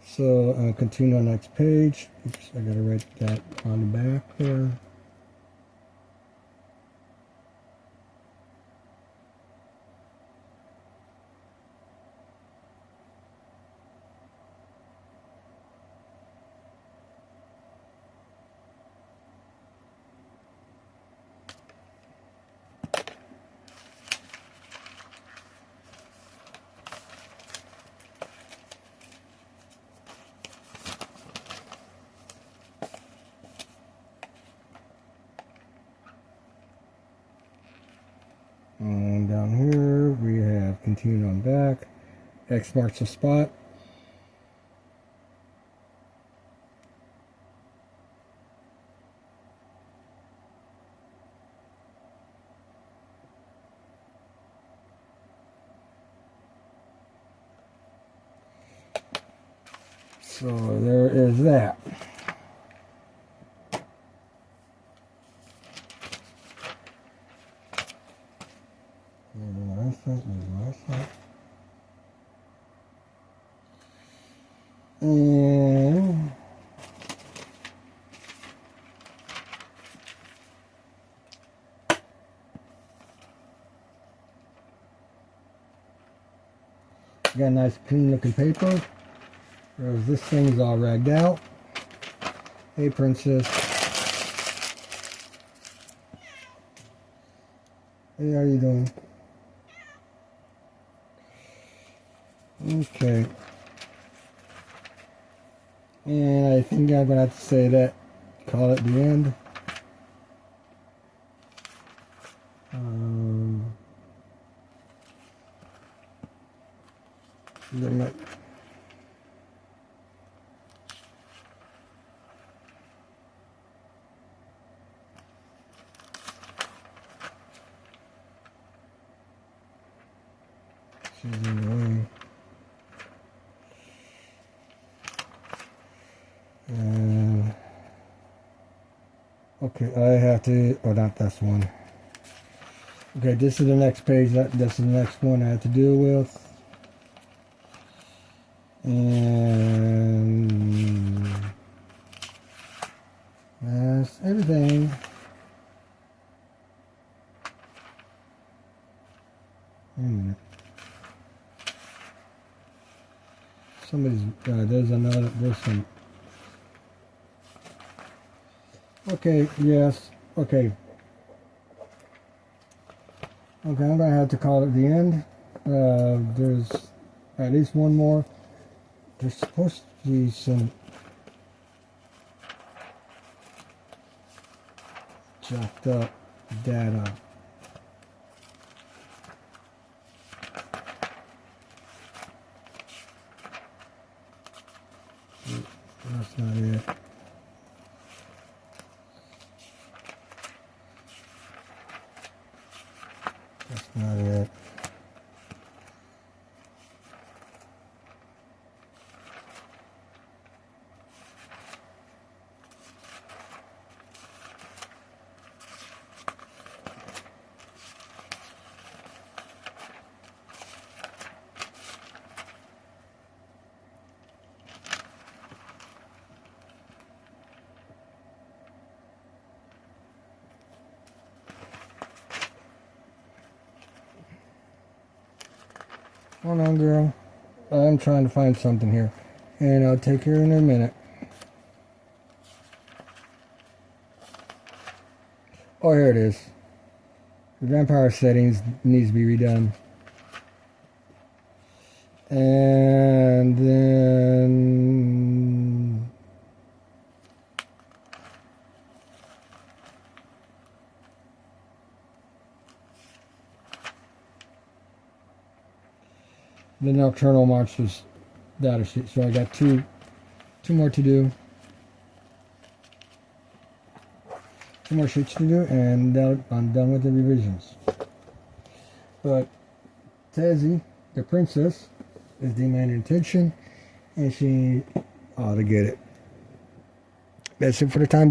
So continue on the next page. Oops, I gotta write that on the back there. And down here we have continue on back. X marks the spot. So there is that. And got a nice clean looking paper. Whereas this thing's all ragged out. Hey princess. Hey, how are you doing? Okay. And I think I'm gonna have to say that. Call it the end. She's in the way. Okay, I have to, oh, not this one. Okay, this is the next page. This is the next one I have to deal with. And that's everything. Wait a minute. Somebody's, there's some. Okay, yes, okay. Okay, I'm gonna have to call it the end. There's at least one more. There's supposed to be some jacked up data. That's not it. That's not it. Hold on, girl. I'm trying to find something here. And I'll take care in a minute. Oh, here it is. The vampire settings needs to be redone. And then the Nocturnal Monsters data sheet. So I got two more to do. 2 more sheets to do, and I'm done with the revisions. But Tezi, the princess, is the main intention, and she ought to get it. That's it for the time being.